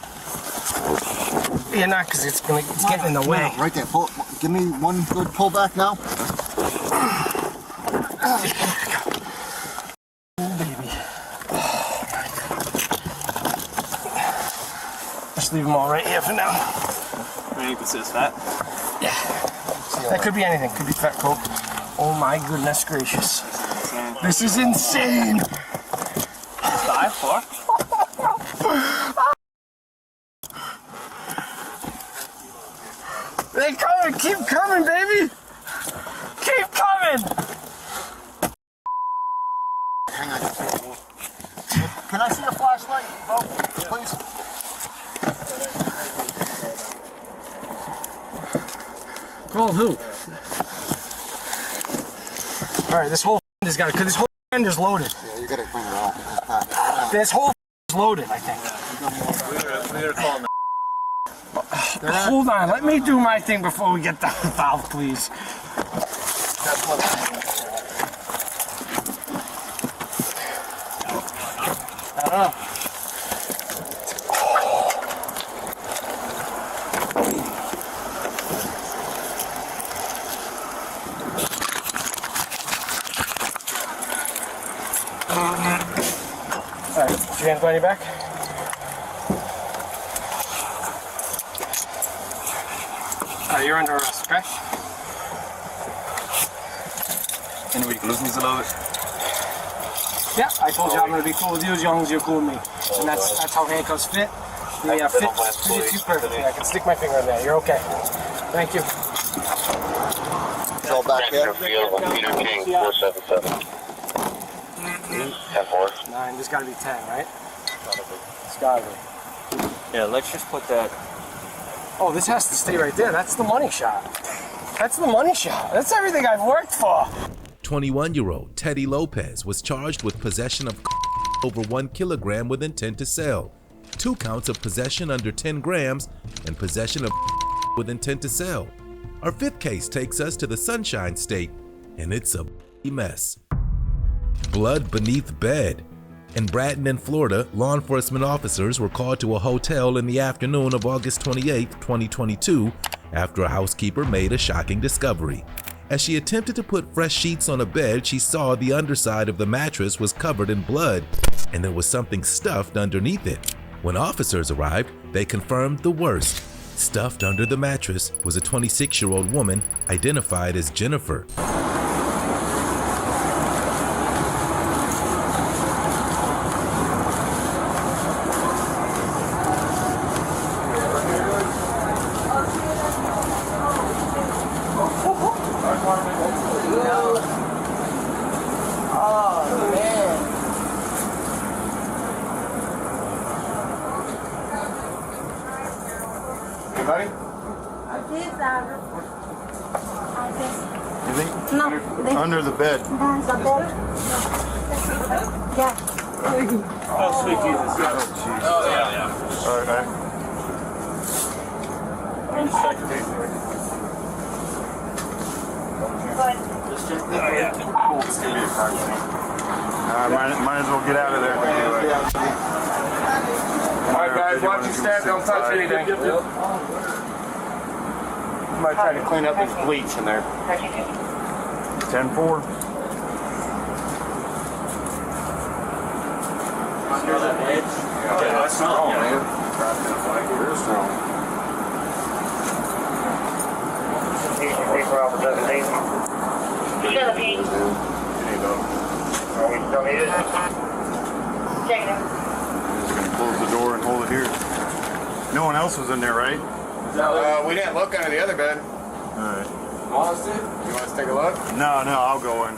Yeah, not because it's getting in the way. Right there. Pull. Give me one good pull back now. Just leave them all right here for now. You consider that? Yeah. That could be anything. Could be fat coke. Oh my goodness gracious. This is insane. Die for? They coming. Keep coming, baby. Keep coming. Hang on. Can I see a flashlight, bro? Please. Call who? All right, this whole is got it. Cause this whole end is loaded. Yeah, you gotta bring it out. This whole is exploded, I think. We were calling Hold on, let me do my thing before we get the valve, please. I don't know. Alright, put your hands behind your back. Alright, you're under arrest, okay? Anyway, you can lose me a little bit. Yeah, I told you I'm gonna be cool with you as long as you're cool with me. And that's how handcuffs fit. Yeah, fit you perfectly. I can stick my finger in there. You're okay. Thank you. It's all back there. Field, Peter King, 477. 10-4. 9, there's gotta be 10, right? It's gotta be. Yeah, let's just put that. Oh, this has to stay right there. That's the money shot. That's the money shot. That's everything I've worked for. 21-year-old Teddy Lopez was charged with possession of over 1 kilogram with intent to sell, 2 counts of possession under 10 grams, and possession of with intent to sell. Our 5th case takes us to the Sunshine State, and it's a mess. Blood beneath bed. In Bradenton, Florida, law enforcement officers were called to a hotel in the afternoon of August 28, 2022, after a housekeeper made a shocking discovery. As she attempted to put fresh sheets on a bed, she saw the underside of the mattress was covered in blood, and there was something stuffed underneath it. When officers arrived, they confirmed the worst. Stuffed under the mattress was a 26-year-old woman identified as Jennifer. Under the bed. Yeah. Oh, sweet Jesus. Oh, yeah. All right, might as well get out of there. All right, guys, watch your step. Don't touch anything. I might try to clean up his bleach in there. 10-4. Under the edge. Yeah, that's strong, man. Real strong. Paper off the designation. Philippines. Are we still needed? Check it. Just gonna close the door and hold it here. No one else was in there, right? We didn't look under the other bed. Alright. Honestly? You want us to take a look? No, I'll go in.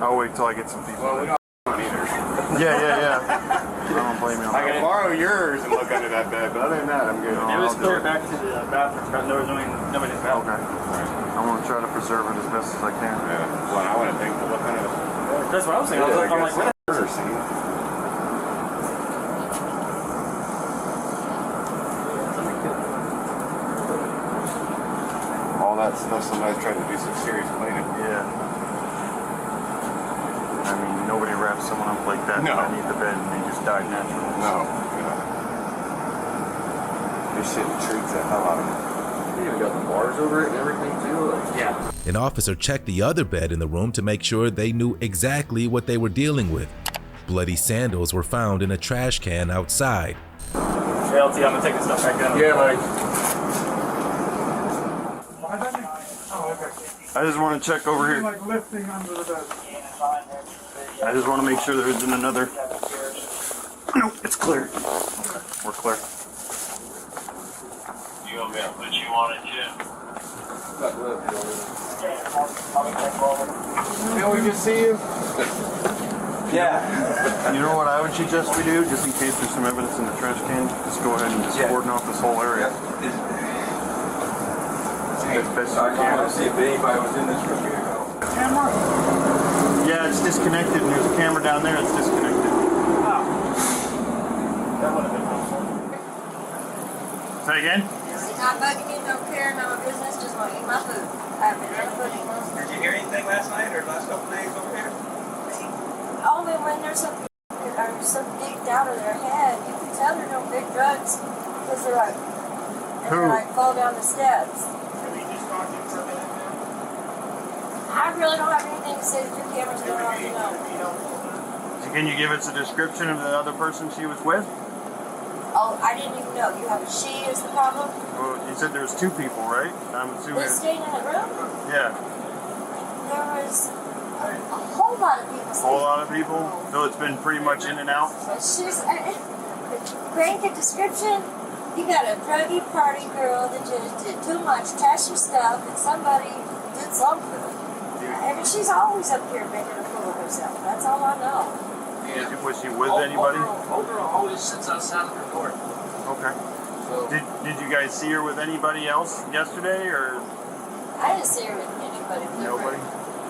I'll wait till I get some people. Well, we don't either. Yeah. I don't blame you on I that. can borrow yours and look under that bed, but other than that, I'm good. It was clear back to the bathroom, but there was nobody in the bathroom. Okay. I'm gonna try to preserve it as best as I can. Yeah. Well, I would think to look under the bed. That's what I was thinking. I'm like, what? All that stuff somebody's trying to do some serious cleaning. Yeah. I mean, nobody wraps someone up like that underneath the bed and they just died naturally. No. This shit treats the hell out of it. You even got the bars over it and everything too? Yeah. An officer checked the other bed in the room to make sure they knew exactly what they were dealing with. Bloody sandals were found in a trash can outside. Yeah, LT, I'm gonna take this stuff back down. Yeah, Mike. I just want to check over here. Like lifting under the bed. I just want to make sure there isn't another. Nope, it's clear. We're clear. You want me to put you on it, Jim? Can we just see you? Yeah. You know what I would suggest we do, just in case there's some evidence in the trash can? Just go ahead and just cordon off this whole area. As best as you can. See if anybody was in this room here. Camera? Yeah, it's disconnected, and there's a camera down there that's disconnected. That would have been helpful. Say again? Not bugging you, don't care, no business, just want to eat my food. I've been on food. Did you hear anything last night or last couple days over here? Only when there's something digged out of their head, you can tell they're no big drugs because they're like, fall down the steps. I really don't have anything to say that your cameras don't already know. Can you give us a description of the other person she was with? Oh, I didn't even know. You have a she is the problem? Well, you said there was 2 people, right? I'm assuming. They stayed in the room? Yeah. There was a whole lot of people. A whole lot of people? So it's been pretty much in and out? She's blanket description. You got a druggy party girl that just did too much trashy stuff and somebody did something. I mean, she's always up here making a fool of herself. That's all I know. Yeah. Was she with anybody? Old girl always sits outside of her door. Okay. So, did you guys see her with anybody else yesterday, or? I didn't see her with anybody. Nobody?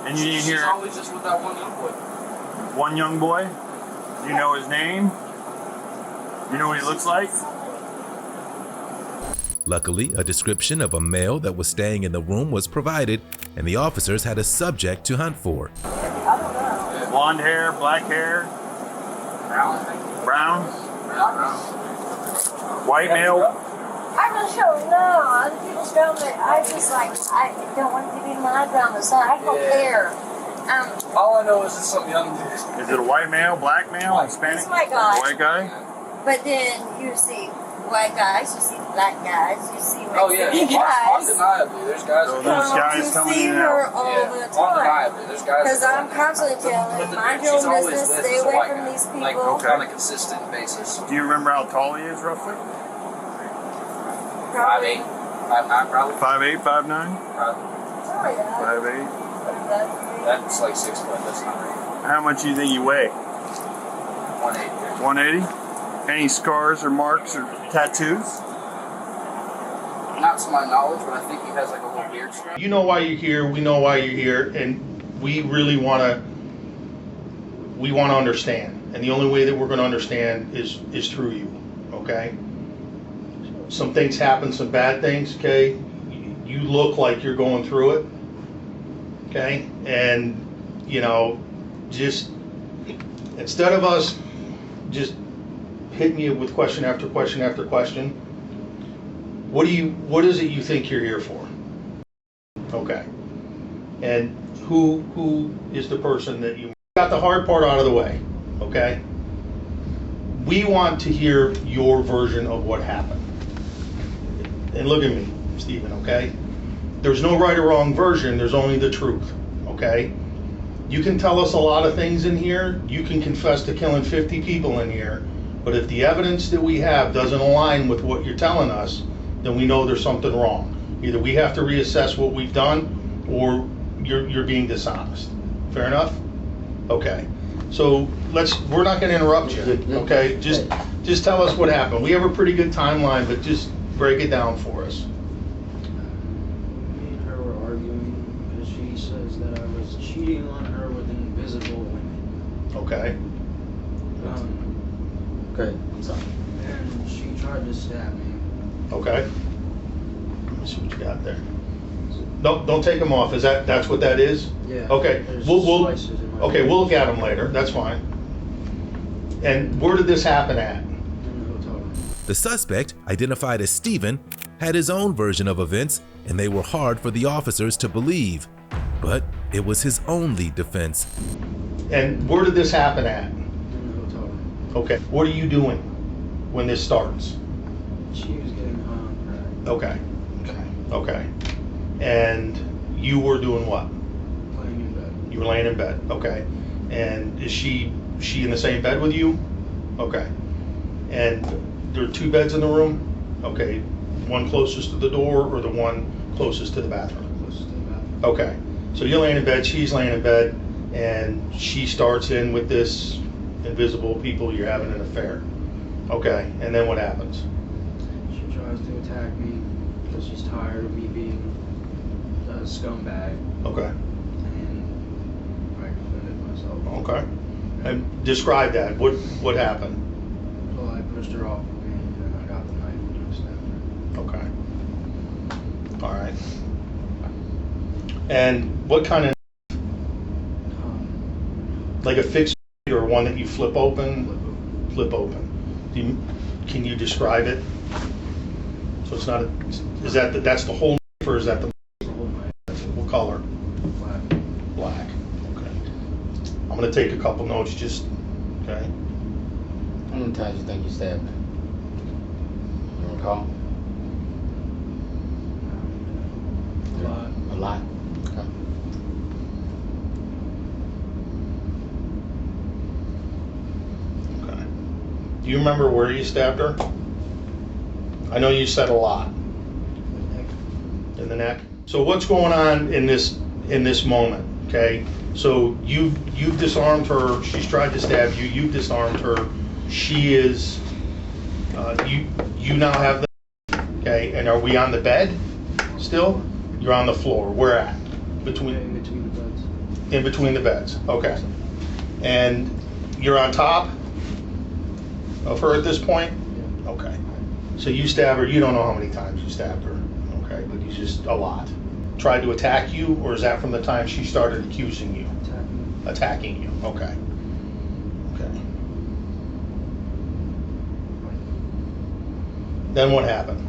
And you didn't hear? She's always just with that one young boy. One young boy? Do you know his name? Do you know what he looks like? Luckily, a description of a male that was staying in the room was provided, and the officers had a subject to hunt for. Blonde hair, black hair? Brown? White male? I'm not sure, no. Other people tell me, I don't want to be in my drama, so I don't care. All I know is it's some young dude. Is it a white male, black male, Hispanic? It's a white guy. White guy? But then you see white guys, you see black guys, you see Mexican guys. Undeniably, there's guys. So those guys coming in and out. All the time. Undeniably, there's guys. Because I'm constantly telling them, mind your own business, stay away from these people. Like on a consistent basis. Do you remember how tall he is roughly? 5'8", 5'9", probably. 5'8", 5'9"? Probably. Oh yeah. 5'8". That's like 6 foot. That's not right. How much do you think you weigh? 180. 180? Any scars or marks or tattoos? Not to my knowledge, but I think he has like a little beard strap. You know why you're here. We know why you're here, and we really want to understand. And the only way that we're going to understand is through you. Okay. Some things happen, some bad things. Okay. You look like you're going through it. Okay, and just instead of us just hitting you with question after question after question, what is it you think you're here for? Okay, and who is the person that you got the hard part out of the way? Okay, we want to hear your version of what happened. And look at me, Stephen. Okay. There's no right or wrong version, there's only the truth, okay? You can tell us a lot of things in here, you can confess to killing 50 people in here, but if the evidence that we have doesn't align with what you're telling us, then we know there's something wrong. Either we have to reassess what we've done, or you're being dishonest. Fair enough? Okay. So we're not gonna interrupt you, okay? Just tell us what happened. We have a pretty good timeline, but just break it down for us. She says that I was cheating on her with invisible women. Okay. Okay. And she tried to stab me. Okay. Let me see what you got there. No, don't take them off. That's what that is? Yeah. Okay. We'll look at them later. That's fine. And where did this happen at? In the hotel room. The suspect, identified as Stephen, had his own version of events, and they were hard for the officers to believe. But it was his only defense. And where did this happen at? In the hotel room. Okay. What are you doing when this starts? She was getting high on crack. Okay. And you were doing what? Laying in bed. You were laying in bed. Okay. And is she in the same bed with you? Okay. And there are 2 beds in the room? Okay. One closest to the door or the one closest to the bathroom? Closest to the bathroom. Okay. So you're laying in bed, she's laying in bed, and she starts in with this invisible people, you're having an affair. Okay, and then what happens? She tries to attack me because she's tired of me being a scumbag. Okay. And I defended myself. Okay. And describe that. What happened? Well, I put pushed her off of me, and I got the knife and stabbed her. Okay. All right. And what kind of, like a fixed or one that you flip open? Flip open. Can you describe it? So it's not a, is that that's the whole knife, or is that the whole knife? What color? Black. Black. Okay. I'm gonna take a couple notes. Just okay. How many times you think you stabbed her? You recall? A lot. A lot. Okay. Okay. Do you remember where you stabbed her? I know you said a lot. In the neck. So what's going on in this moment? Okay. So you've disarmed her. She's tried to stab you. You've disarmed her. She is. You now have the. Okay. And are we on the bed? Still? You're on the floor. Where at? In between the beds. In between the beds. Okay. And you're on top of her at this point? Yeah. Okay. So you stab her, you don't know how many times you stabbed her, okay, but you just, a lot. Tried to attack you, or is that from the time she started accusing you? Attacking you, okay. Okay. Then what happened?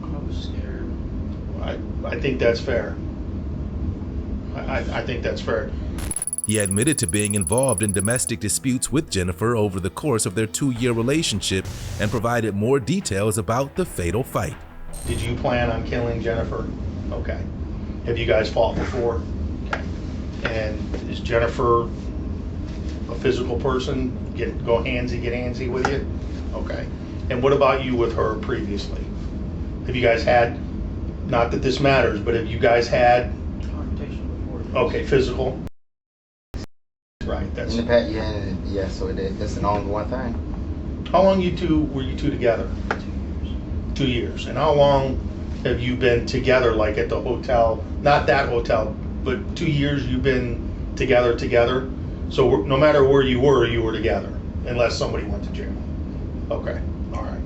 I was scared. I think that's fair. I think that's fair. He admitted to being involved in domestic disputes with Jennifer over the course of their 2-year relationship and provided more details about the fatal fight. Did you plan on killing Jennifer? Okay. Have you guys fought before? Okay. And is Jennifer a physical person? Go handsy with you? Okay. And what about you with her previously? Have you guys had, not that this matters, but have you guys had confrontation before? Okay, physical? Right, that's in the past, yeah, so it's an ongoing thing. How long were you two together? 2 years. 2 years. And how long have you been together, like at the hotel? Not that hotel, but 2 years you've been together? So no matter where you were together, unless somebody went to jail. Okay, all right.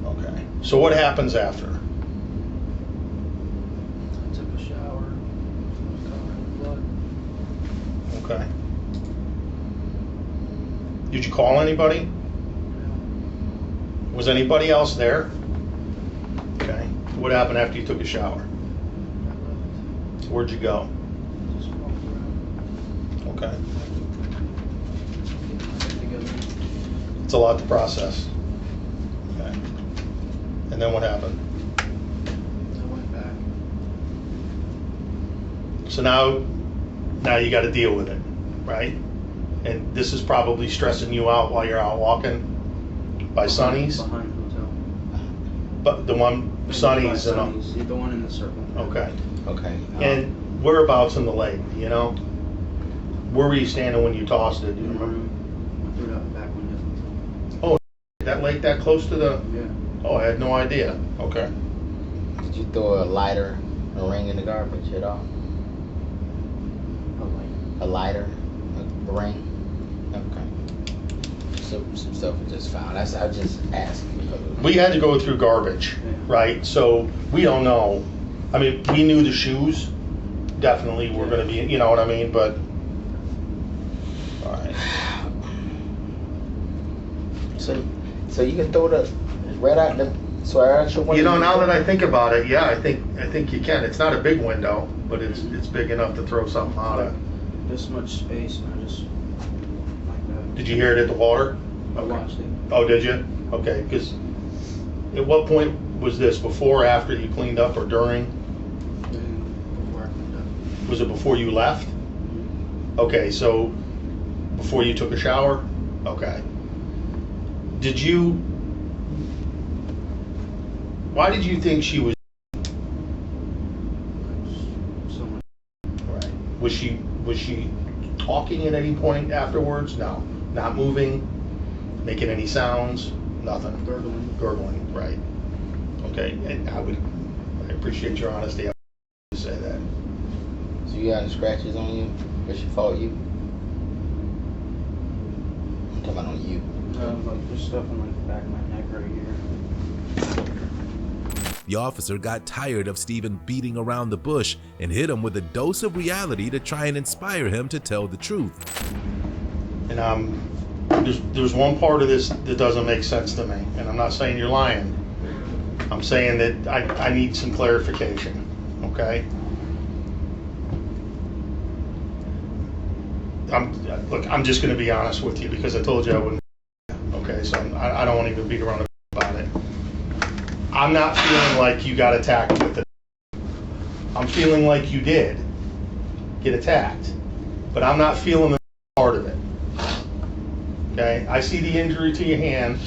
Okay, so what happens after? I took a shower. I was covered in blood. Okay. Did you call anybody? Was anybody else there? Okay. What happened after you took a shower? Where'd you go? Just walked around. Okay. Together. It's a lot to process. Okay. And then what happened? I went back. So now you got to deal with it, right? And this is probably stressing you out while you're out walking by Sonny's? Behind the hotel. But the one, Sonny's, the one in the circle. Okay. Okay. And whereabouts in the lake, you know? Where were you standing when you tossed it? Do you In the remember? room. I threw it out the back window. Oh, that lake that close to the... Yeah. Oh, I had no idea. Okay. Did you throw a lighter, a ring in the garbage at all? A lighter, a ring? Okay. So some stuff was just found. I just asked. We had to go through garbage, right? So we don't know. I mean, we knew the shoes definitely were going to be, you know what I mean? But, all right. So you can throw the right out the, so I actually want You know, now that I think about it, yeah, I think you can. It's not a big window, but it's big enough to throw something out of. This much space, and I just like that. Did you hear it at the water? I watched it. Oh, did you? Okay, because at what point was this? Before or after you cleaned up or during? Before I cleaned up. Was it before you left? Okay, so before you took a shower? Okay. Why did you think she was? Right. Was she talking at any point afterwards? No. Not moving? Making any sounds? Nothing. Gurgling, right. Okay, and I appreciate your honesty. I would say that. So you got any scratches on you? Or she fought you? Talking on you. Like there's stuff in like the back of my neck right here. The officer got tired of Stephen beating around the bush and hit him with a dose of reality to try and inspire him to tell the truth. And there's one part of this that doesn't make sense to me, and I'm not saying you're lying. I'm saying that I need some clarification, okay? Look, I'm just going to be honest with you because I told you I wouldn't. Okay, so I don't want to even beat around the bush about it. I'm not feeling like you got attacked with it. I'm feeling like you did get attacked, but I'm not feeling the part of it. Okay, I see the injury to your hand,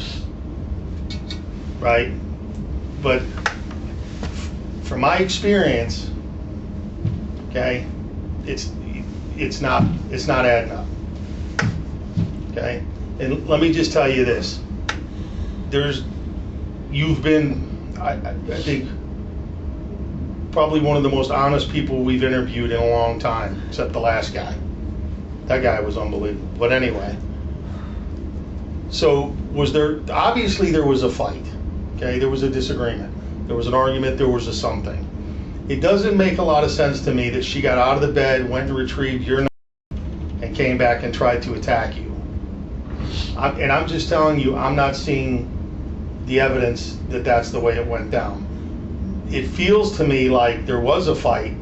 right? But from my experience, okay, it's not adding up. Okay, and let me just tell you this: you've been, I think, probably one of the most honest people we've interviewed in a long time, except the last guy. That guy was unbelievable. But anyway, so obviously there was a fight. Okay, there was a disagreement. There was an argument, there was a something. It doesn't make a lot of sense to me that she got out of the bed, went to retrieve your knife, and came back and tried to attack you. And I'm just telling you, I'm not seeing the evidence that that's the way it went down. It feels to me like there was a fight,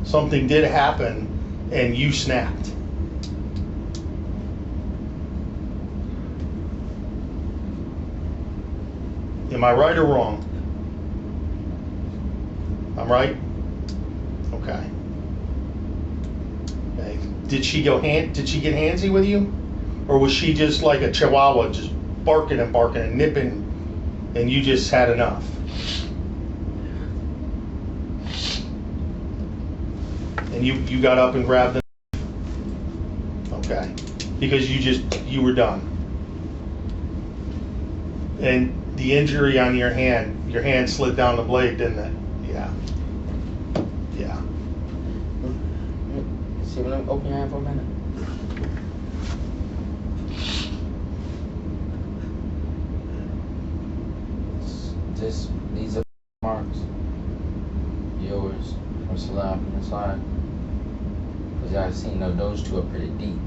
something did happen, and you snapped. Am I right or wrong? I'm right? Okay. Okay. Did she get handsy with you? Or was she just like a chihuahua, just barking and nipping, and you just had enough? And you got up and grabbed the knife? Okay. Because you were done. And the injury on your hand slid down the blade, didn't it? Yeah. Yeah. See, let me open your hand for a minute. These are marks. Yours or slap on the side. Because I've seen those two are pretty deep.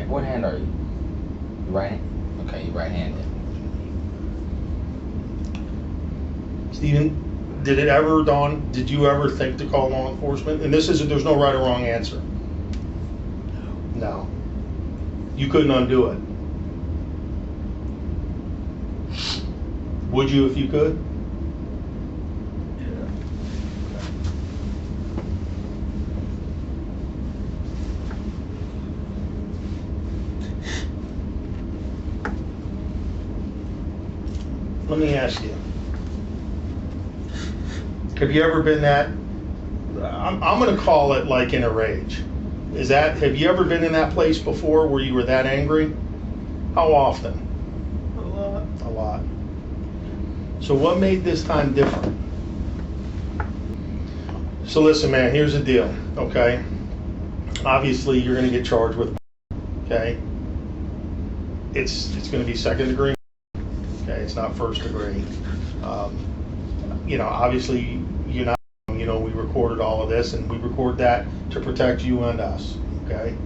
What hand are you? You right hand? Okay, you're right-handed. Stephen, did you ever think to call law enforcement? And there's no right or wrong answer. No. You couldn't undo it. Would you if you could? Yeah. Let me ask you, have you ever been that, I'm going to call it like in a rage. Have you ever been in that place before where you were that angry? How often? A lot. So what made this time different? So listen, man, here's the deal, okay? Obviously, you're going to get charged with, okay? It's going to be second degree. Okay, it's not first degree. Obviously, you're not, we recorded all of this, and we record that to protect you and us, okay?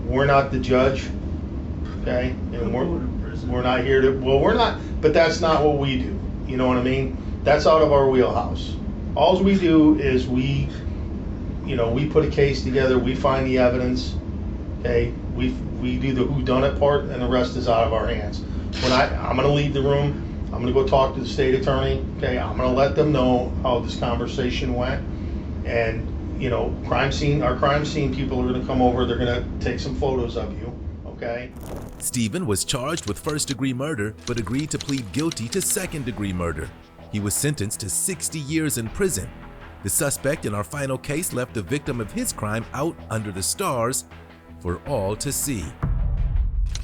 We're not the judge, okay? And we're not here to, we're not, but that's not what we do. You know what I mean? That's out of our wheelhouse. All we do is we put a case together, we find the evidence, okay? We do the whodunit part, and the rest is out of our hands. I'm going to leave the room. I'm going to go talk to the state attorney. Okay, I'm going to let them know how this conversation went, and our crime scene people are going to come over. They're going to take some photos of you. Okay. Stephen was charged with first-degree murder, but agreed to plead guilty to second-degree murder. He was sentenced to 60 years in prison. The suspect in our final case left the victim of his crime out under the stars for all to see.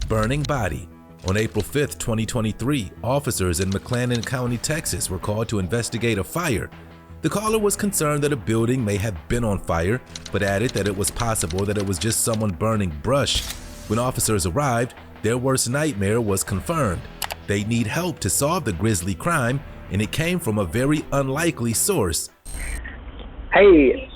Burning body. On April 5, 2023, officers in McLennan County, Texas were called to investigate a fire. The caller was concerned that a building may have been on fire, but added that it was possible that it was just someone burning brush. When officers arrived, their worst nightmare was confirmed. They need help to solve the grisly crime, and it came from a very unlikely source. Hey,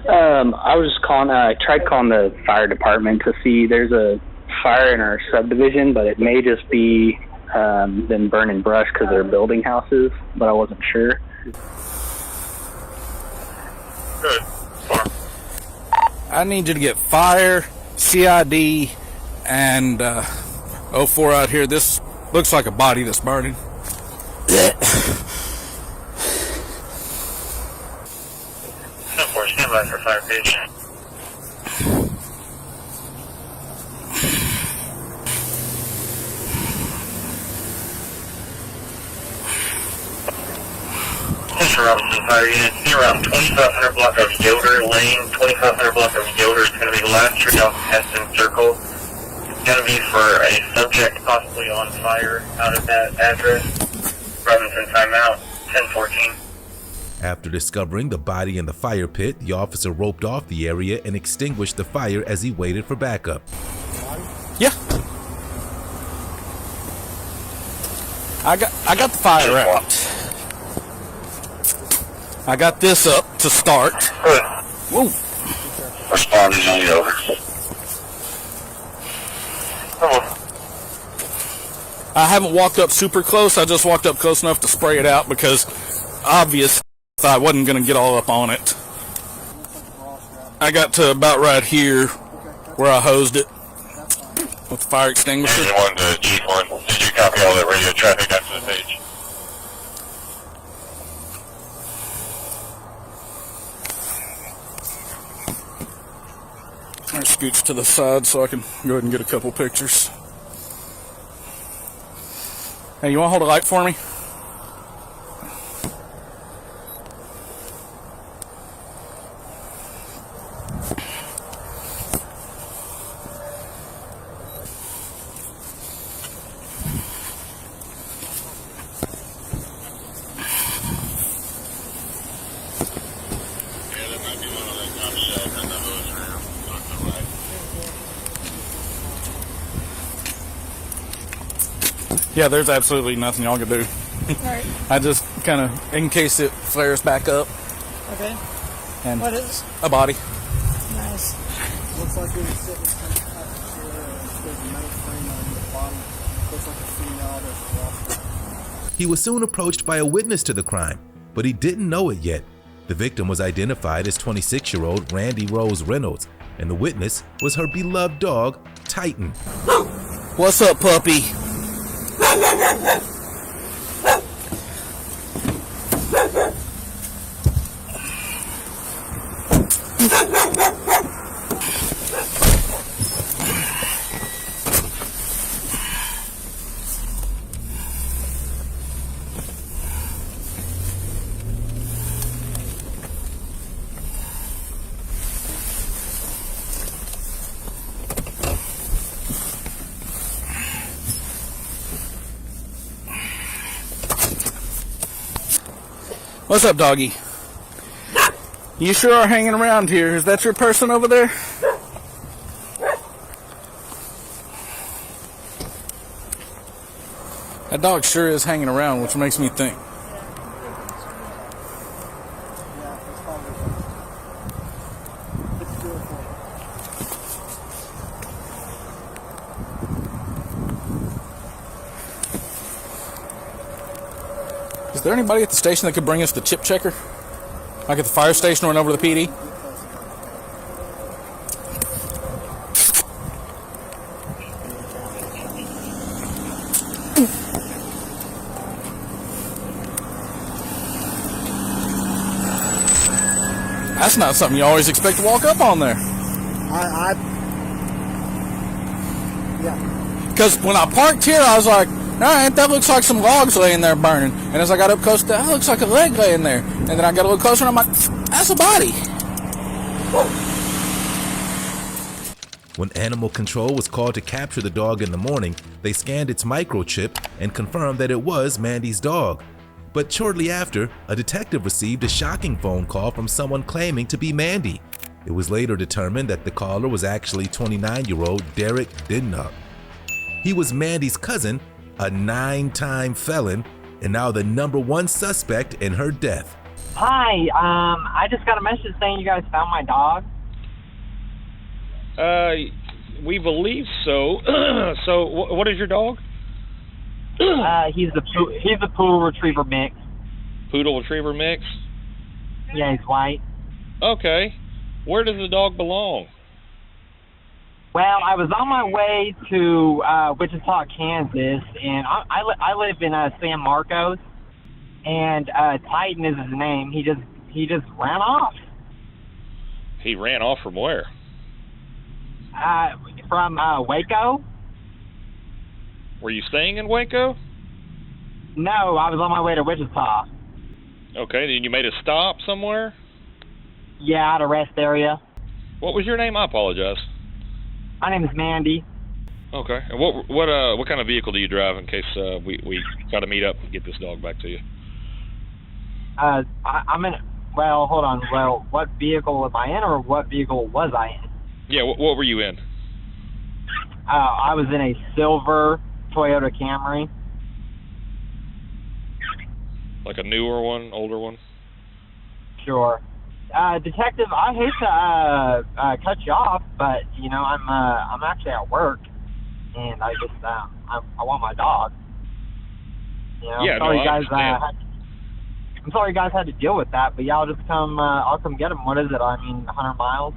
I was just calling, I tried calling the fire department to see there's a fire in our subdivision, but it may just be them burning brush because they're building houses, but I wasn't sure. Good. I need you to get fire, CID, and 04 out here. This looks like a body that's burning. Stand by for fire page. This is Robinson Fire Unit. Be around 2500 block of Yoder Lane. 2500 block of Yoder is going to be the last tree off Heston Circle. It's going to be for a subject possibly on fire out at that address. Robinson timeout 1014. After discovering the body in the fire pit, the officer roped off the area and extinguished the fire as he waited for backup. Yeah. I got the fire out. I got this up to start. Whoa. Responding on you over. I haven't walked up super close. I just walked up close enough to spray it out because obvious I wasn't going to get all up on it. I got to about right here where I hosed it with the fire extinguisher. G1 to G1. Did you copy all the radio traffic after the page? I scooch to the side so I can go ahead and get a couple pictures. Hey, you want to hold a light for me? Yeah, there's absolutely nothing y'all can do. Alright. I just kind of, in case it flares back up. Okay. And what is? A body. Nice. Looks like it was sitting there's a metal frame on the bottom. Looks like a female. He was soon approached by a witness to the crime, but he didn't know it yet. The victim was identified as 26-year-old Randy Rose Reynolds, and the witness was her beloved dog, Titan. What's up, puppy? What's up, doggy? You sure are hanging around here. Is that your person over there? That dog sure is hanging around, which makes me think. Is there anybody at the station that could bring us the chip checker? Like at the fire station or over to the PD? That's not something you always expect to walk up on there. Yeah. Because when I parked here, I was like, alright, that looks like some logs laying there burning. And as I got up close, that looks like a leg laying there. And then I got a little closer and I'm like, that's a body. When animal control was called to capture the dog in the morning, they scanned its microchip and confirmed that it was Mandy's dog. But shortly after, a detective received a shocking phone call from someone claiming to be Mandy. It was later determined that the caller was actually 29-year-old Derek Dinnup. He was Mandy's cousin, a 9-time felon, and now the #1 suspect in her death. Hi, I just got a message saying you guys found my dog. We believe so. So, what is your dog? He's a poodle retriever mix. Poodle retriever mix? Yeah, he's white. Okay. Where does the dog belong? Well, I was on my way to Wichita, Kansas, and I live in San Marcos, and Titan is his name. He just ran off. He ran off from where? From Waco. Were you staying in Waco? No, I was on my way to Wichita. Okay, then you made a stop somewhere? Yeah, at a rest area. What was your name? I apologize. My name is Mandy. Okay. And what kind of vehicle do you drive in case we got to meet up and get this dog back to you? I'm in. Well, hold on. Well, what vehicle was I in, or what vehicle was I in? Yeah. What were you in? I was in a silver Toyota Camry. Like a newer one, older one? Sure. Detective, I hate to cut you off, but you know I'm actually at work, and I just I want my dog. You know, Yeah, I'm sorry no, you I guys understand. I'm sorry you guys had to deal with that, but yeah, I'll just come. I'll come get him. What is it? I mean, 100 miles.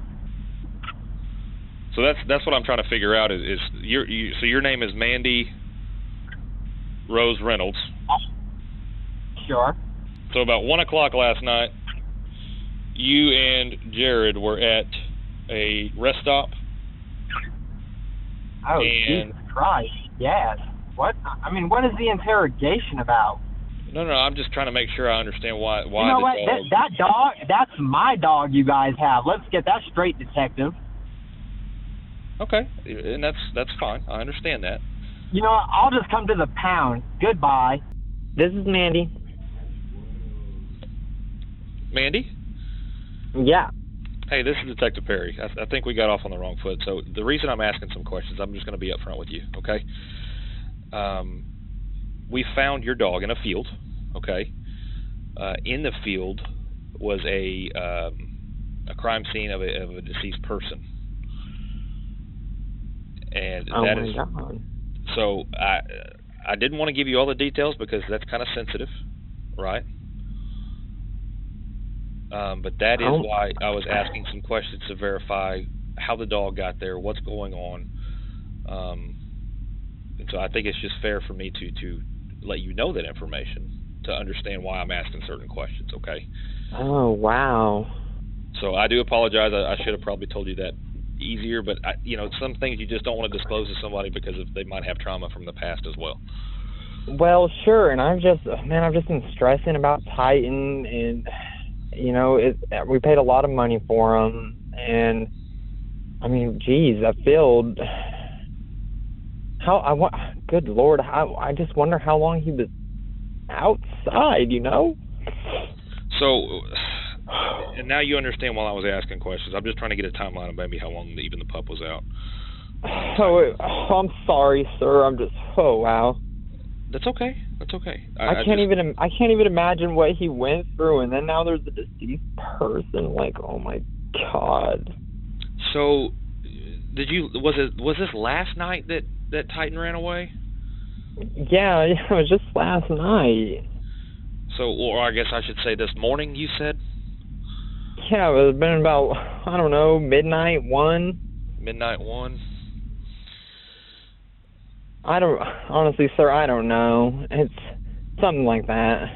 So that's what I'm trying to figure out is so your name is Mandy Rose Reynolds. Sure. So about 1 o'clock last night, you and Jared were at a rest stop. Oh, Jesus Christ! Yes. What? I mean, what is the interrogation about? No, I'm just trying to make sure I understand why. You know what? That dog, that's my dog you guys have. Let's get that straight, detective. Okay, and that's fine. I understand that. You know what? I'll just come to the pound. Goodbye. This is Mandy. Mandy? Yeah. Hey, this is Detective Perry. I think we got off on the wrong foot. So the reason I'm asking some questions, I'm just going to be upfront with you, okay? We found your dog in a field, okay? In the field was a crime scene of a deceased person, and oh that my is. God. So I didn't want to give you all the details because that's kind of sensitive, right? But that is why I was asking some questions to verify how the dog got there, what's going on. And so I think it's just fair for me to let you know that information to understand why I'm asking certain questions, okay? Oh, wow. So I do apologize. I should have probably told you that easier, but some things you just don't want to disclose to somebody because they might have trauma from the past as well. Well, sure, and I've just been stressing about Titan, and we paid a lot of money for him, and I mean, geez, that field. Good Lord, I just wonder how long he was outside, So, and now you understand why I was asking questions. I'm just trying to get a timeline of maybe how long even the pup was out. I'm sorry, sir. Oh wow. That's okay. That's okay. I can't even imagine what he went through, and then now there's a deceased person. Like, oh my God. So, was this last night that Titan ran away? Yeah, it was just last night. So, or I guess I should say this morning, you said? Yeah, it was been about, I don't know, midnight, 1. Midnight 1? Honestly, sir, I don't know. It's something like that.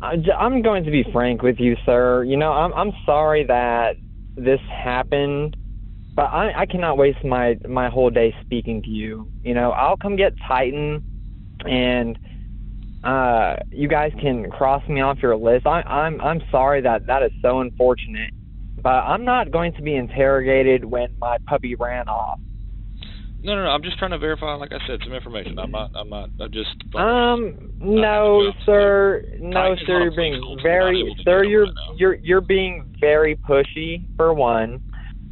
I'm going to be frank with you, sir. I'm sorry that this happened, but I cannot waste my whole day speaking to you. I'll come get Titan, and you guys can cross me off your list. I'm sorry that is so unfortunate, but I'm not going to be interrogated when my puppy ran off. No. I'm just trying to verify, like I said, some information. I'm just. No, sir. No, sir. You're being very, sir. You're being very pushy. For one,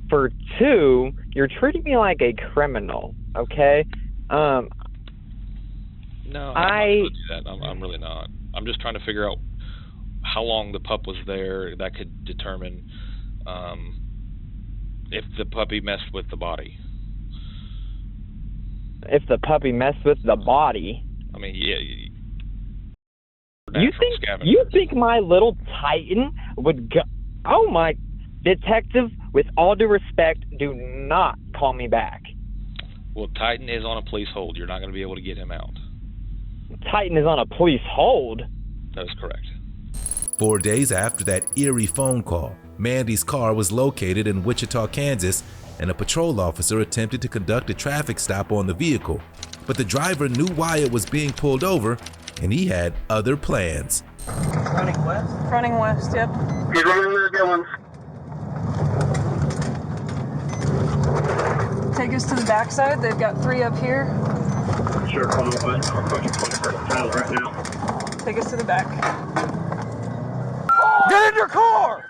for two, you're treating me like a criminal. Okay. No, I'm not gonna do that. I'm really not. I'm just trying to figure out how long the pup was there. That could determine if the puppy messed with the body. If the puppy messed with the body. I mean, yeah. You think my little Titan would go? Oh my, detective! With all due respect, do not call me back. Well, Titan is on a police hold. You're not going to be able to get him out. Titan is on a police hold? That is correct. 4 days after that eerie phone call, Mandy's car was located in Wichita, Kansas, and a patrol officer attempted to conduct a traffic stop on the vehicle. But the driver knew why it was being pulled over, and he had other plans. Running west? Running west, yep. He's running the Dillons. Take us to the backside. They've got 3 up here. Sure, I'll put you right now. Take us to the back. Get in your car!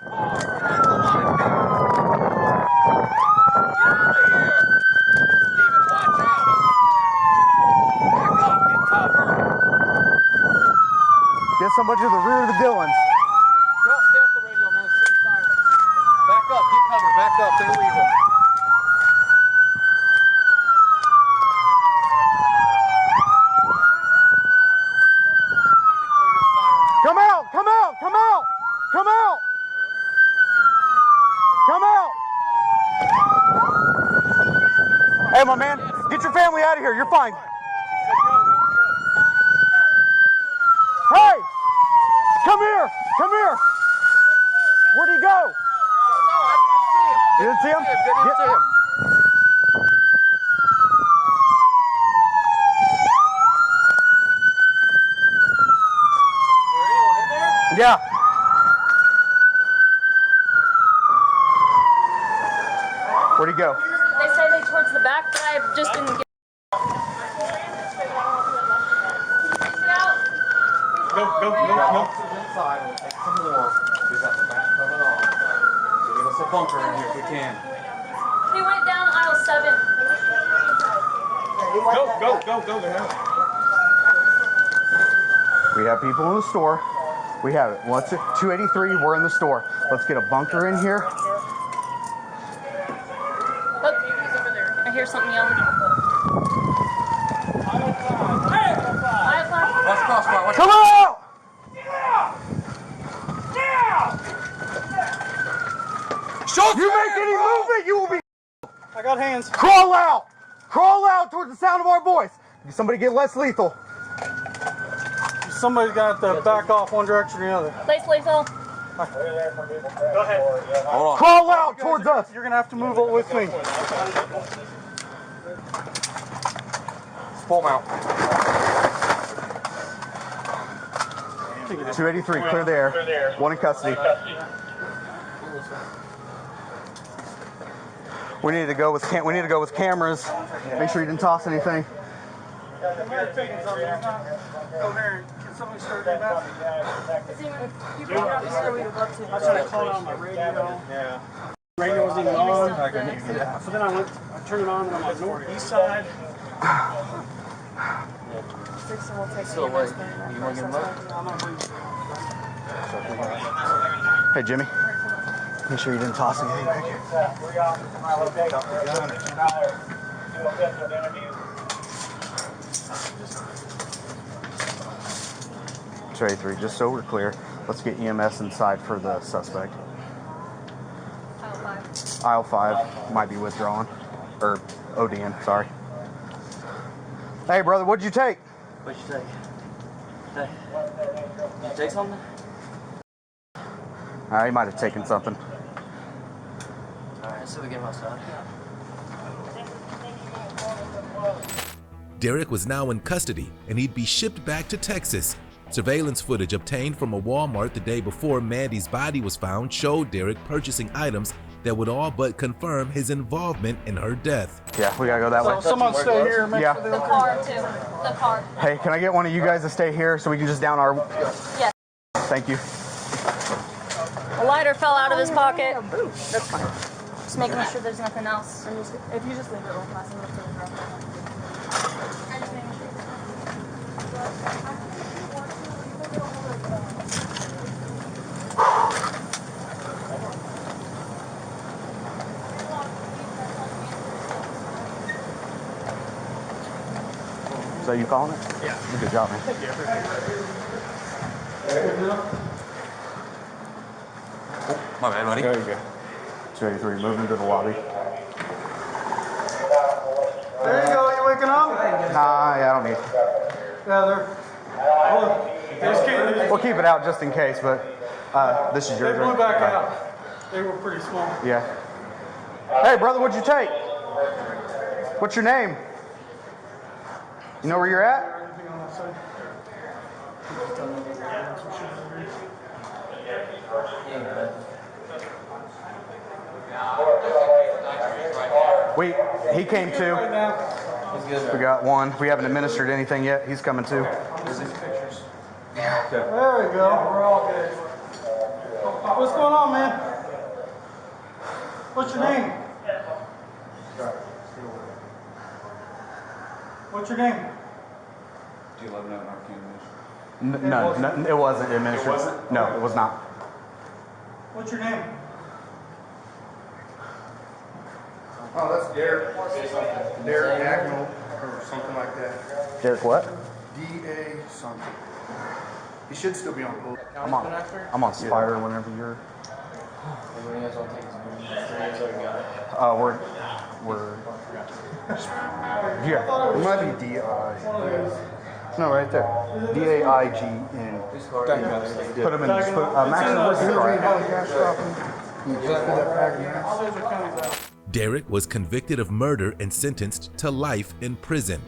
Get somebody to the rear of the Dillons. Don't stay off the radio, man. It's sirens. Back up. Get cover. Back up. They're leaving. Come out! Come out! Come out! Come out! Come out! Hey, my man, get your family out of here. You're fine. Hey! Come here! Come here! Where'd he go? You didn't see him? Didn't see him. Yeah. Where'd he go? They say they towards the back, but I just didn't get. Go. Inside, we'll take some more. We got the back coming off. Give us a bunker in here if we can. He went down aisle 7. Go. We have people in the store. We have it. What's it? 283. We're in the store. Let's get a bunker in here. Look, he's over there. I hear something yelling. Let's cross. Come out! You make any movement, you will be. I got hands. Crawl out! Crawl out towards the sound of our voice. Somebody get less lethal. Somebody's got to back off one direction or the other. Place lethal. Go ahead. Hold on. Crawl out towards us. You're going to have to move with me. Full mount. 283, clear the air. One in custody. We need to go with cameras. Make sure you didn't toss anything. Can somebody start doing that? I tried to call it on my radio. Yeah. Radio wasn't even on. So then I turned it on and I'm on the northeast side. Still awake. You want to get him up? Hey, Jimmy. Make sure you didn't toss anything back here. 283, just so we're clear, let's get EMS inside for the suspect. Aisle 5 might be withdrawn. Or ODing, sorry. Hey, brother, what'd you take? What'd you take? Hey, did you take something? He might have taken something. Alright, so we get him outside. Derek was now in custody, and he'd be shipped back to Texas. Surveillance footage obtained from a Walmart the day before Mandy's body was found showed Derek purchasing items that would all but confirm his involvement in her death. Yeah, we gotta go that way. Someone stay here. Make Yeah. sure they The don't car, too. The car. Hey, can I get one of you guys to stay here so we can just down our... Yes. Thank you. A lighter fell out of his pocket. That's fine. Just making sure there's nothing else. If you just leave it real fast, I'm gonna drop it. So you calling it? Yeah. Good job, man. Thank you. My bad, buddy. There you go. So you're moving to the lobby. There you go. You waking up? Nah, yeah, I don't need. Yeah, they're. We'll keep it out just in case, but this is yours. They blew right? back All right. out. They were pretty small. Yeah. Hey, brother, what'd you take? What's your name? You know where you're at? Anything on that side? He came too. We got one. We haven't administered anything yet. He's coming too. There we go. We're all good. What's going on, man? What's your name? What's your name? Do you love No, it wasn't administered. It wasn't? No, it was not. What's your name? Oh, that's Derek. Derek Agnell or something like that. Derek what? D-A something. He should still be on board. I'm on Spider whenever you're. We're. Yeah. It might be D-I. No, right there. D-A-I-G-N. Put him in. Max, what's your Derek was convicted of murder and sentenced to life in prison.